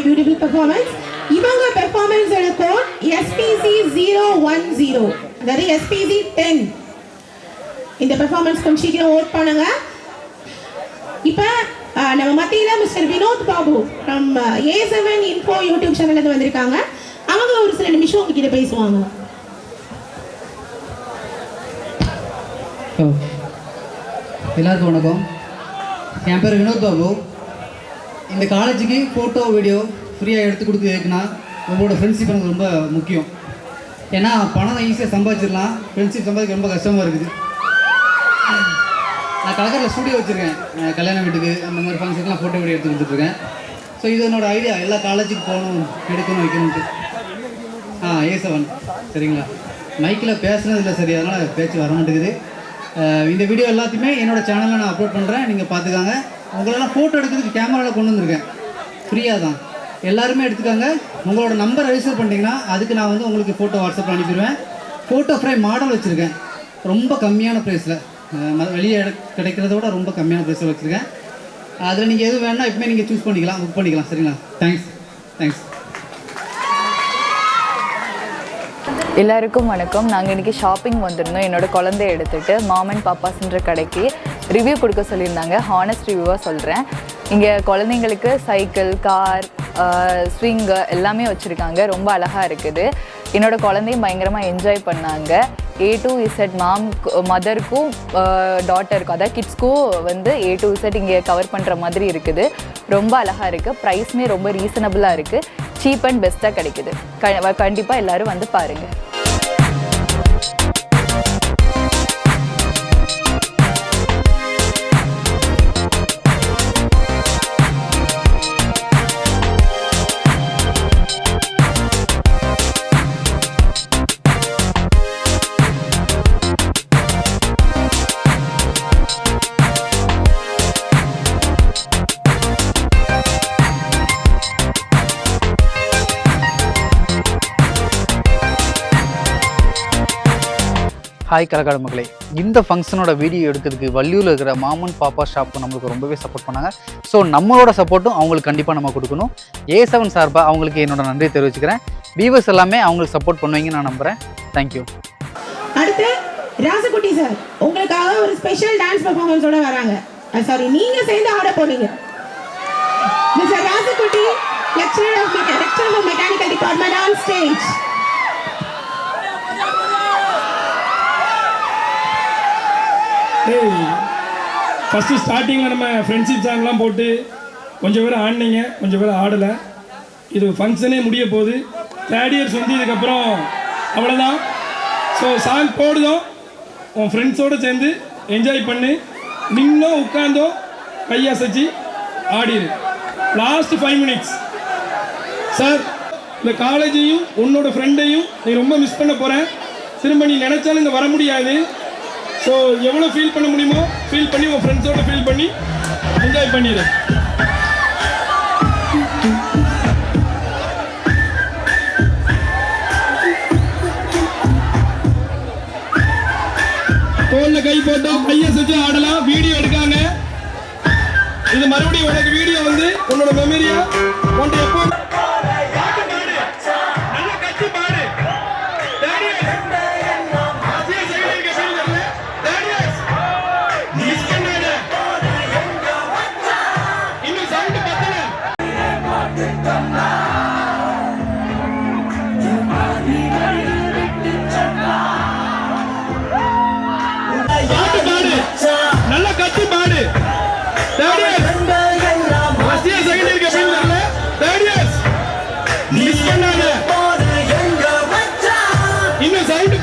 beautiful performance. இவங்க performance ஓட code SPC 010. அதாவது SPC 10. இந்த performance கொஞ்சம் சீக்கிரம் ஓட் பண்ணுங்க. இப்போ நம்ம மத்தியில mister Vinod Babu from A7 Info YouTube சேனல்ல இருந்து வந்திருக்காங்க. அவங்க ஒரு சில நிமிஷம் உங்ககிட்ட பேசுவாங்க. எல்லாருக்கும் வணக்கம். என் பேர் வினோத் பாபு. இந்த காலேஜுக்கு ஃபோட்டோ வீடியோ ஃப்ரீயாக எடுத்து கொடுக்குறதுக்குன்னா உங்களோட ஃப்ரெண்ட்ஷிப் எனக்கு ரொம்ப முக்கியம். ஏன்னா பணம் ஈஸியாக சம்பாதிச்சிடலாம், ஃப்ரெண்ட்ஷிப் சம்பாதிக்க ரொம்ப கஷ்டமாக இருக்குது. நான் கலக்கரில் ஸ்டூடியோ வச்சுருக்கேன், கல்யாண வீட்டுக்கு அந்த மாதிரி ஃபங்க்ஷனுக்குலாம் ஃபோட்டோ வீடியோ எடுத்து கொடுத்துட்ருக்கேன். ஸோ இது என்னோடய ஐடியா, எல்லா காலேஜுக்கு போகணும், எடுக்கணும், வைக்கணும்ட்டு. A7 சரிங்களா. மைக்கில் பேசுனதில்லை சரி, அதனால் பேச்சு வர மாட்டேங்குது. இந்த வீடியோ எல்லாத்தையுமே என்னோடய சேனலில் நான் அப்லோட் பண்ணுறேன், நீங்கள் பார்த்துக்காங்க. உங்களெல்லாம் ஃபோட்டோ எடுக்கிறதுக்கு கேமராவில் கொண்டு வந்திருக்கேன், ஃப்ரீயாக தான். எல்லாருமே எடுத்துக்காங்க. உங்களோட நம்பர் ரெஜிஸ்டர் பண்ணிட்டீங்கன்னா அதுக்கு நான் வந்து உங்களுக்கு ஃபோட்டோ வாட்ஸ்அப்பில் அனுப்பிடுவேன். ஃபோட்டோ ஃப்ரேம் மாடல் வச்சுருக்கேன், ரொம்ப கம்மியான ப்ரைஸில், வெளியே கிடைக்கிறத விட ரொம்ப கம்மியான ப்ரைஸில் வச்சுருக்கேன். அதில் நீங்கள் எது வேணுன்னா எப்பவுமே நீங்கள் சூஸ் பண்ணிக்கலாம், புக் பண்ணிக்கலாம். சரிங்களா. தேங்க்ஸ். எல்லாருக்கும் வணக்கம். நாங்கள் இன்றைக்கி ஷாப்பிங் வந்திருந்தோம். என்னோட குழந்தைய எடுத்துகிட்டு மாமன் பாப்பாஸ்ன்ற கடைக்கு ரிவ்யூ கொடுக்க சொல்லியிருந்தாங்க. ஹானஸ்ட் ரிவ்யூவாக சொல்கிறேன். இங்கே குழந்தைங்களுக்கு சைக்கிள், கார், ஸ்விங்கு எல்லாமே வச்சுருக்காங்க. ரொம்ப அழகாக இருக்குது. என்னோட குழந்தையும் பயங்கரமாக என்ஜாய் பண்ணாங்க. A to Z மதருக்கும் டாட்டருக்கும், அதாவது கிட்ஸ்க்கும் வந்து A to Z இங்கே கவர் பண்ணுற மாதிரி இருக்குது. ரொம்ப அழகாக இருக்குது. ப்ரைஸுமே ரொம்ப ரீசனபிளாக இருக்குது. சீப் அண்ட் பெஸ்ட்டாக கிடைக்குது. கண்டிப்பாக எல்லோரும் வந்து பாருங்கள். ஹாய் கலக்காடு மக்களே, இந்த ஃபங்க்ஷனோட வீடியோ எடுக்கிறதுக்கு வள்ளியூரில் இருக்கிற மாமன் பாப்பா ஷாப்பு நம்மளுக்கு ரொம்பவே சப்போர்ட் பண்ணாங்க. ஸோ நம்மளோட சப்போர்ட்டும் அவங்களுக்கு கண்டிப்பாக நம்ம கொடுக்கணும். A7 சார்பாக அவங்களுக்கு என்னோட நன்றியை தெரிவிச்சுக்கிறேன். வியூவர்ஸ் எல்லாமே அவங்களுக்கு சப்போர்ட் பண்ணுவீங்கன்னு நான் நம்புகிறேன். தேங்க்யூ. அடுத்து ராசகுட்டி சார் உங்களுக்காக ஒரு ஸ்பெஷல் டான்ஸ் பெர்ஃபார்மன்ஸோட வராங்க. சாரி, நீங்க சேர்ந்து ஆட போறீங்க. Mister Rasakutti, lecturer of mechanical department on stage. First ஸ்டார்டிங்கில் நம்ம ஃப்ரெண்ட்ஷிப் சாங்லாம் போட்டு கொஞ்சம் பேர் ஆடினீங்க, கொஞ்சம் பேர் ஆடலை. இது ஃபங்க்ஷனே முடிய போகுது. தேர்ட் இயர்ஸ் வந்து இதுக்கப்புறம் அவ்வளோதான். ஸோ சாங் போடுதோம், உன் ஃப்ரெண்ட்ஸோடு சேர்ந்து என்ஜாய் பண்ணு. நின்னோ உட்காந்தோ கையசைச்சு ஆடிடு. Last 5 minutes. சார், இந்த காலேஜையும் உன்னோட ஃப்ரெண்டையும் நீ ரொம்ப மிஸ் பண்ண போகிறேன். திரும்ப நீ நினச்சாலும் இங்கே வர முடியாது. ஸோ எவ்வளோ ஃபீல் பண்ண முடியுமோ ஃபீல் பண்ணி உன் ஃப்ரெண்ட்ஸோட ஃபீல் பண்ணி என்ஜாய் பண்ணிடு. தோல்ல கை போட்டோம், கையை செஞ்சு ஆடலாம். வீடியோ எடுக்காங்க. இது மறுபடியும் உனக்கு வீடியோ வந்து உன்னோட மெமரியா உன்ட்ட எப்போ நல்லா கட்டி பாடு. இன்னும் சைடு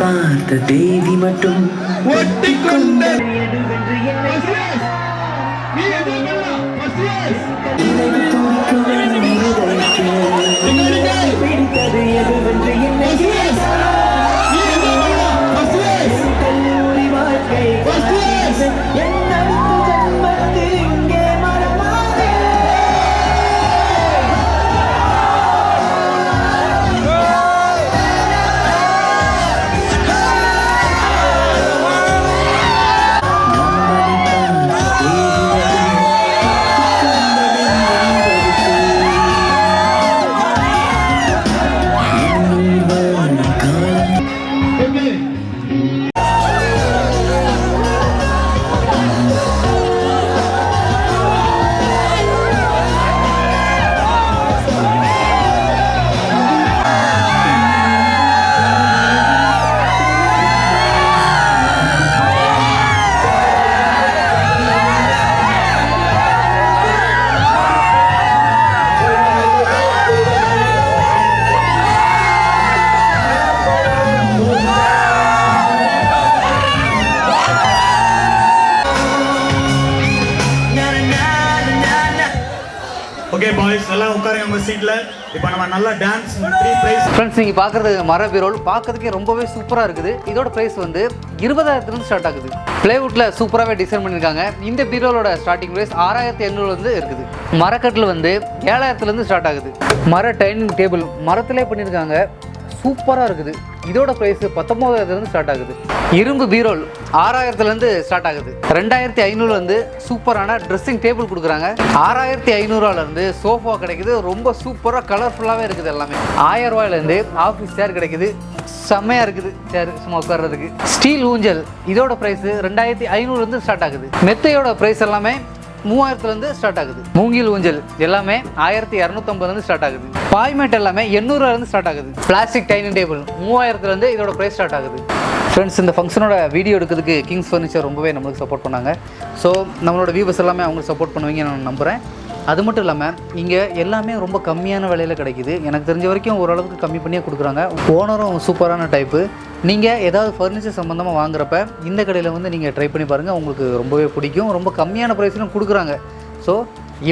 பார்த்த தேவி மட்டும் ஒட்டிக்கொண்ட பிடித்தது எதுவென்று கல்லூரி வாழ்க்கை என்ன ஜன்மத்தில் இங்கே மரமாக ஃப்ரெண்ட்ஸ் நீங்கள் பார்க்குறது மர பீரோல் பார்க்கறதுக்கே ரொம்பவே சூப்பராக இருக்குது. இதோட ப்ரைஸ் வந்து 20,000 ஸ்டார்ட் ஆகுது. ப்ளைவுட்டில் சூப்பராகவே டிசைன் பண்ணியிருக்காங்க. இந்த பீரோலோட ஸ்டார்டிங் ப்ரைஸ் 6,800 இருக்குது. மரக்கட்டில் வந்து 7,000 ஸ்டார்ட் ஆகுது. மர டைனிங் டேபிள் மரத்திலே பண்ணியிருக்காங்க, சூப்பராக இருக்குது. இதோட ப்ரைஸ் 19,000 ஸ்டார்ட் ஆகுது. இரும்பு பீரோல் 6,000 ஸ்டார்ட் ஆகுது. 2,500 சூப்பரான ட்ரெஸ்ஸிங் டேபிள் கொடுக்குறாங்க. 6,500 சோஃபா கிடைக்குது, ரொம்ப சூப்பராக கலர்ஃபுல்லாகவே இருக்குது. எல்லாமே 1000 ஆஃபீஸ் சேர் கிடைக்குது, செம்மையாக இருக்குது சேர் சும்மா உட்கார்றதுக்கு. ஸ்டீல் ஊஞ்சல் இதோட ப்ரைஸ் 2,500 ஸ்டார்ட் ஆகுது. மெத்தையோட ப்ரைஸ் எல்லாமே 3,000 ஸ்டார்ட் ஆகுது. மூங்கில் ஊஞ்சல் எல்லாமே 1,250 ஸ்டார்ட் ஆகுது. பாய்மேட் எல்லாமே 800 ஸ்டார்ட் ஆகுது. பிளாஸ்டிக் டைனிங் டேபிள் 3,000 இதோட ப்ரைஸ் ஸ்டார்ட் ஆகுது. ஃப்ரெண்ட்ஸ், இந்த ஃபங்க்ஷனோட வீடியோ எடுக்கிறதுக்கு கிங்ஸ் ஃபர்னிச்சர் ரொம்பவே நம்மளுக்கு சப்போர்ட் பண்ணாங்க. ஸோ நம்மளோட வியூவர்ஸ் எல்லாமே அவங்களுக்கு சப்போர்ட் பண்ணுவீங்க நான் நம்புகிறேன். அது மட்டும் இல்லாமல் இங்கே எல்லாமே ரொம்ப கம்மியான விலையில் கிடைக்குது. எனக்கு தெரிஞ்ச வரைக்கும் ஓரளவுக்கு கம்மி பண்ணியே கொடுக்குறாங்க. ஓனரும் சூப்பரான டைப்பு. நீங்கள் ஏதாவது ஃபர்னிச்சர் சம்மந்தமாக வாங்குறப்ப இந்த கடையில் வந்து நீங்கள் ட்ரை பண்ணி பாருங்கள், உங்களுக்கு ரொம்பவே பிடிக்கும். ரொம்ப கம்மியான ப்ரைஸ்லும் கொடுக்குறாங்க. ஸோ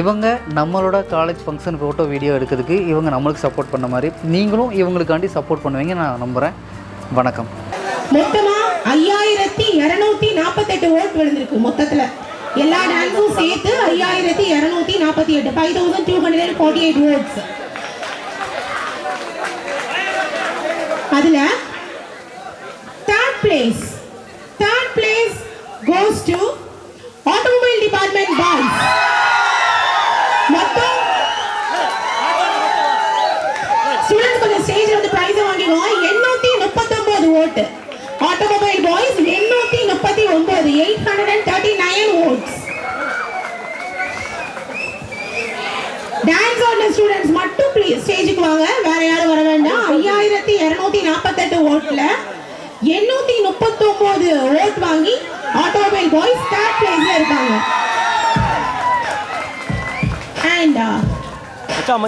இவங்க நம்மளோட காலேஜ் ஃபங்க்ஷன் ஃபோட்டோ வீடியோ எடுக்கிறதுக்கு இவங்க நம்மளுக்கு சப்போர்ட் பண்ண மாதிரி நீங்களும் இவங்களுக்காண்டி சப்போர்ட் பண்ணுவீங்க நான் நம்புகிறேன். வணக்கம். மொத்தமா 5,248 ஓட் விழுந்திருக்கு. மொத்தத்துல எல்லா டான்ஸும் சேர்த்து 5,248 5,248 votes. அதுல third place goes to automobile department boys. மொத்தம் ஸ்டூடண்ட்ஸ் கொஞ்சம் ஸ்டேஜ்ல வந்து பிரைஸ் வாங்கிடுவோம். 839 ஓட்டு. Automobile boys 839 839 votes. டான்ஸ் ஆடின ஸ்டூடண்ட்ஸ் மட்டும் ப்ளீஸ் ஸ்டேஜுக்கு வாங்க, வேற யாரும் வர வேண்டாம். 5,248 ஓட்ல 839 ஓட் வாங்கி ஆட்டோமொபைல் பாய்ஸ் தேர்ட் பிளேஸ்ல இருக்காங்க. And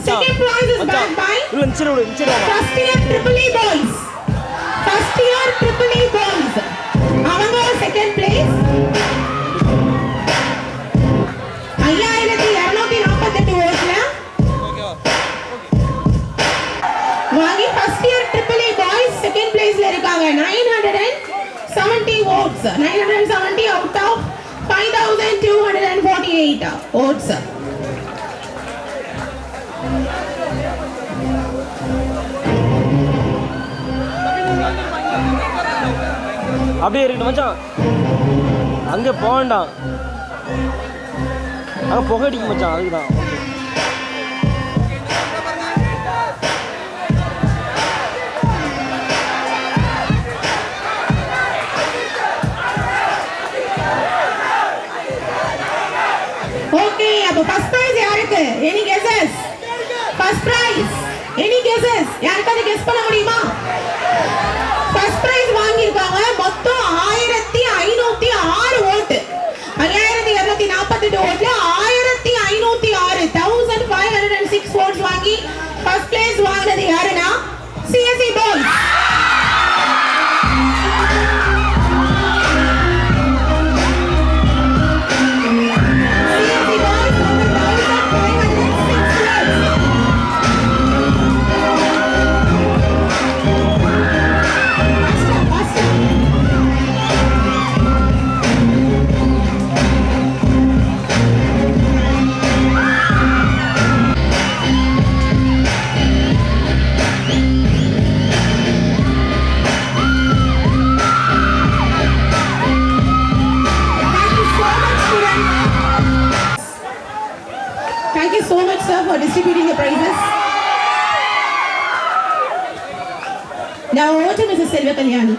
second prize is backed by first year Triple-E boys. First year Triple-E boys. அவங்க second place. 5,248 ஓட்ல வாங்கி first year Triple-E boys second placeல இருக்காங்க. வாங்கியிருக்காங்க 970 votes. 970 out of 5248 votes. அப்படியே இருக்கு மச்சான், அங்கே போக வேண்டாம், அங்கே புகை அடிக்கும் மச்சான், அதுக்கு தான். ஓகே, அப்ப ஃபர்ஸ்ட் பிரைஸ் யாருக்கு? Any guesses? First prize any guesses? யாருக்காவது கெஸ் பண்ண முடியுமா? ஃபர்ஸ்ட் பிரைஸ் வாங்கியிருக்காங்க மொத்தம் 1506 ஓட்டு. 5248 ஓட்ல 1506 1506 votes வாங்கி ஃபர்ஸ்ட் பிளேஸ் வாங்குனது யாருன்னா CSE boys. Thank you so much, sir, for distributing the prizes. Now over to Mrs. Selva Kalyani.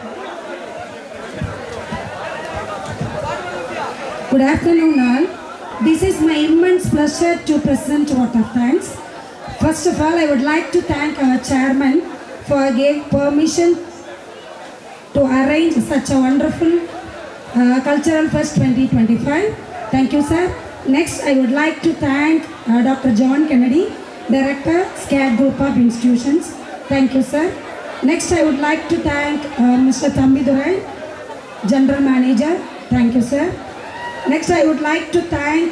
Good afternoon, all. This is my immense pleasure to present vote of thanks. First of all, I would like to thank our chairman for giving permission to arrange such a wonderful Cultural Fest 2025. Thank you, sir. Next, I would like to thank Dr. John Kennedy, Director, SCAD Group of Institutions. Thank you, sir. Next, I would like to thank Mr. Thambidurai, General Manager. Thank you, sir. Next, I would like to thank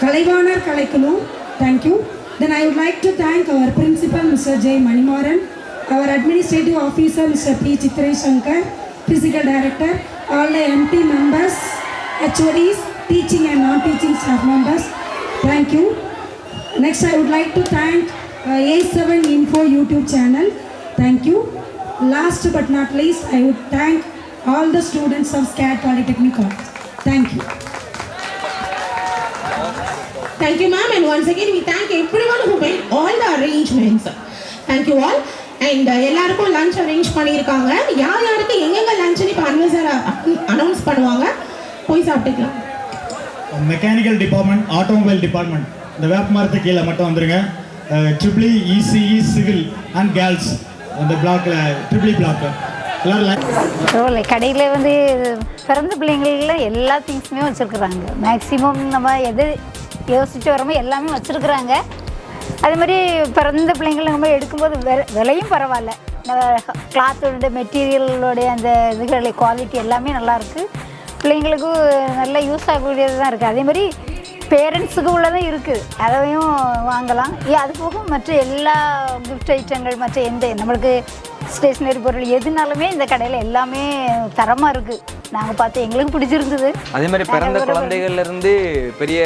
Kalaivanar Kalaikulu. Thank you. Then I would like to thank our Principal, Mr. J. Manimaran, our Administrative Officer, Mr. P. Chitray Shankar, Physical Director, all the MT members, HODs, teaching and non-teaching staff members. Thank you. Next, I would like to thank A7 Info YouTube channel. Thank you. Last but not least, I would thank all the students of SCAD Polytechnic College. Thank you. Thank you, ma'am. And once again, we thank everyone who made all the arrangements. Thank you all. And எல்லாருக்கும் லஞ்ச் அரேஞ்ச் பண்ணியிருக்காங்க. யார் யாருக்கு எங்கெங்க லஞ்ச்னு இப்போ அனௌன்ஸ் பண்ணுவாங்க, போய் சாப்பிட்டுக்கலாம். மெக்கானிக்கல் டிபார்ட்மெண்ட், ஆட்டோமொபைல் டிபார்ட்மெண்ட், இந்த வேப்ப மரத்து கீழே மட்டும் வந்துருங்க. Triple ECE civil and girls அந்த பிளாக்ல ட்ரிபிள் பிளாக் எல்லாரும் கடையில் வந்து பிறந்த பிள்ளைங்கள எல்லா திங்ஸுமே வச்சுருக்குறாங்க. மேக்ஸிமம் நம்ம எது யோசிச்சுட்டு வரோமோ எல்லாமே வச்சுருக்குறாங்க. அதே மாதிரி பிறந்த பிள்ளைங்களை நம்ம எடுக்கும்போது விலையும் பரவாயில்ல. கிளாத்தோட மெட்டீரியலோடைய அந்த இதுகள் குவாலிட்டி எல்லாமே நல்லாயிருக்கு. பிள்ளைங்களுக்கும் நல்லா யூஸ் ஆகக்கூடியது தான் இருக்குது. அதே மாதிரி பேரண்ட்ஸுக்கு உள்ளதும் இருக்குது, அதையும் வாங்கலாம். அது போக மற்ற எல்லா கிஃப்ட் ஐட்டங்கள், மற்ற எந்த நம்மளுக்கு ஸ்டேஷ்னரி பொருள் எதுனாலுமே இந்த கடையில் எல்லாமே தரமாக இருக்குது. நாங்கள் பார்த்து எங்களுக்கு பிடிச்சிருந்தது. அதே மாதிரி பிறந்த குழந்தைகள்லேருந்து பெரிய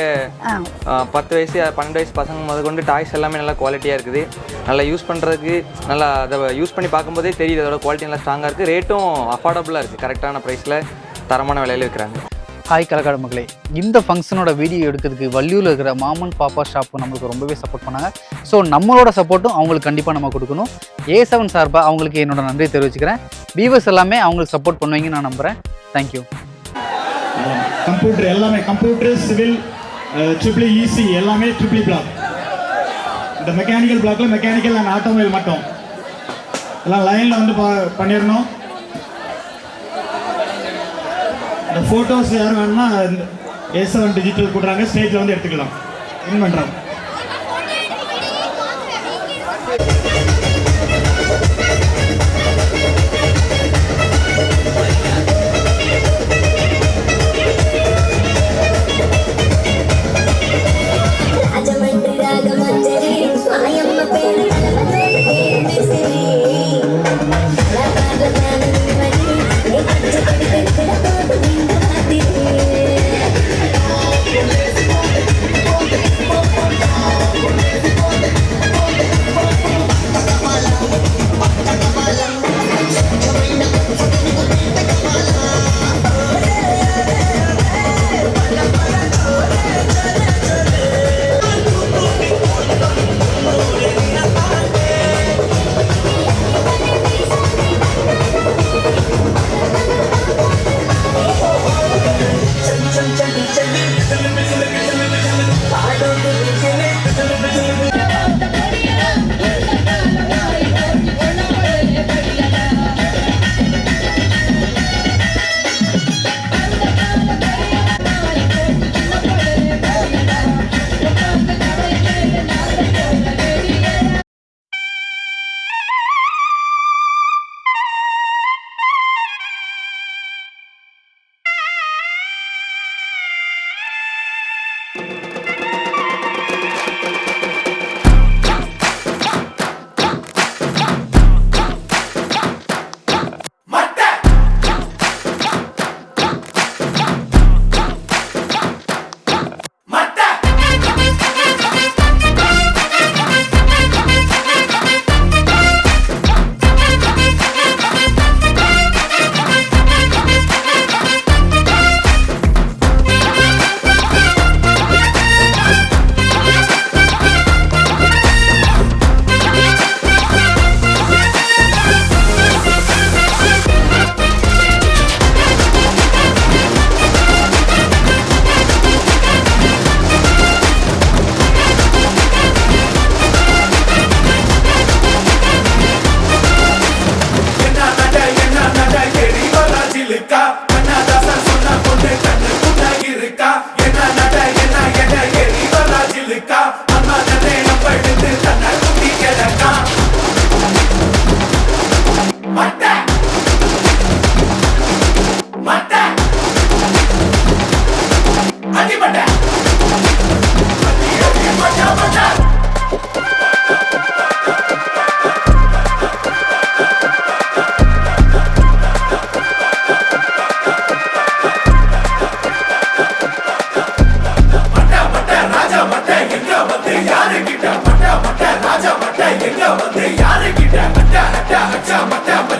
10 வயசு 12 வயசு பசங்க முதல் கொண்டு டாய்ஸ் எல்லாமே நல்லா குவாலிட்டியாக இருக்குது. நல்லா யூஸ் பண்ணுறதுக்கு நல்லா அதை யூஸ் பண்ணி பார்க்கும்போதே தெரியுது அதோட குவாலிட்டி நல்லா ஸ்ட்ராங்காக இருக்குது. ரேட்டும் அஃபோர்டபுளாக இருக்குது. கரெக்டான ப்ரைஸில் தரமான விலையில் இருக்கிறாங்க. ஹாய் கலக்காடு மக்களே, இந்த ஃபங்க்ஷனோட வீடியோ எடுக்கிறதுக்கு வள்ளியூரில் இருக்கிற மாமன் பாப்பா ஷாப்பு நம்மளுக்கு ரொம்பவே சப்போர்ட் பண்ணாங்க. ஸோ நம்மளோட சப்போர்ட்டும் அவங்களுக்கு கண்டிப்பாக நம்ம கொடுக்கணும். A7 சார்பாக அவங்களுக்கு என்னோட நன்றியை தெரிவிச்சுக்கிறேன். வியூவர்ஸ் எல்லாமே அவங்களுக்கு சப்போர்ட் பண்ணுவீங்கன்னு நான் நம்புகிறேன். தேங்க்யூ. கம்ப்யூட்டர் எல்லாமே, கம்ப்யூட்டர், சிவில், ட்ரிபிள் இசி எல்லாமே ட்ரிபிள் பிளாக். இந்த மெக்கானிக்கல் பிளாக்ல மெக்கானிக்கல் அண்ட் ஆட்டோமொபைல் மட்டும் எல்லாம் லைனில் வந்து பண்ணிடணும். இந்த ஃபோட்டோஸ் யாரும் வேணும்னா A7 டிஜிட்டல் கொடுறாங்க, ஸ்டேஜில் வந்து எடுத்துக்கலாம். வின் பண்ணுறாங்க. రాగమంజరి మాయమ్మ పేరు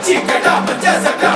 வச்சுக்கடா மஞ்ச சட்டா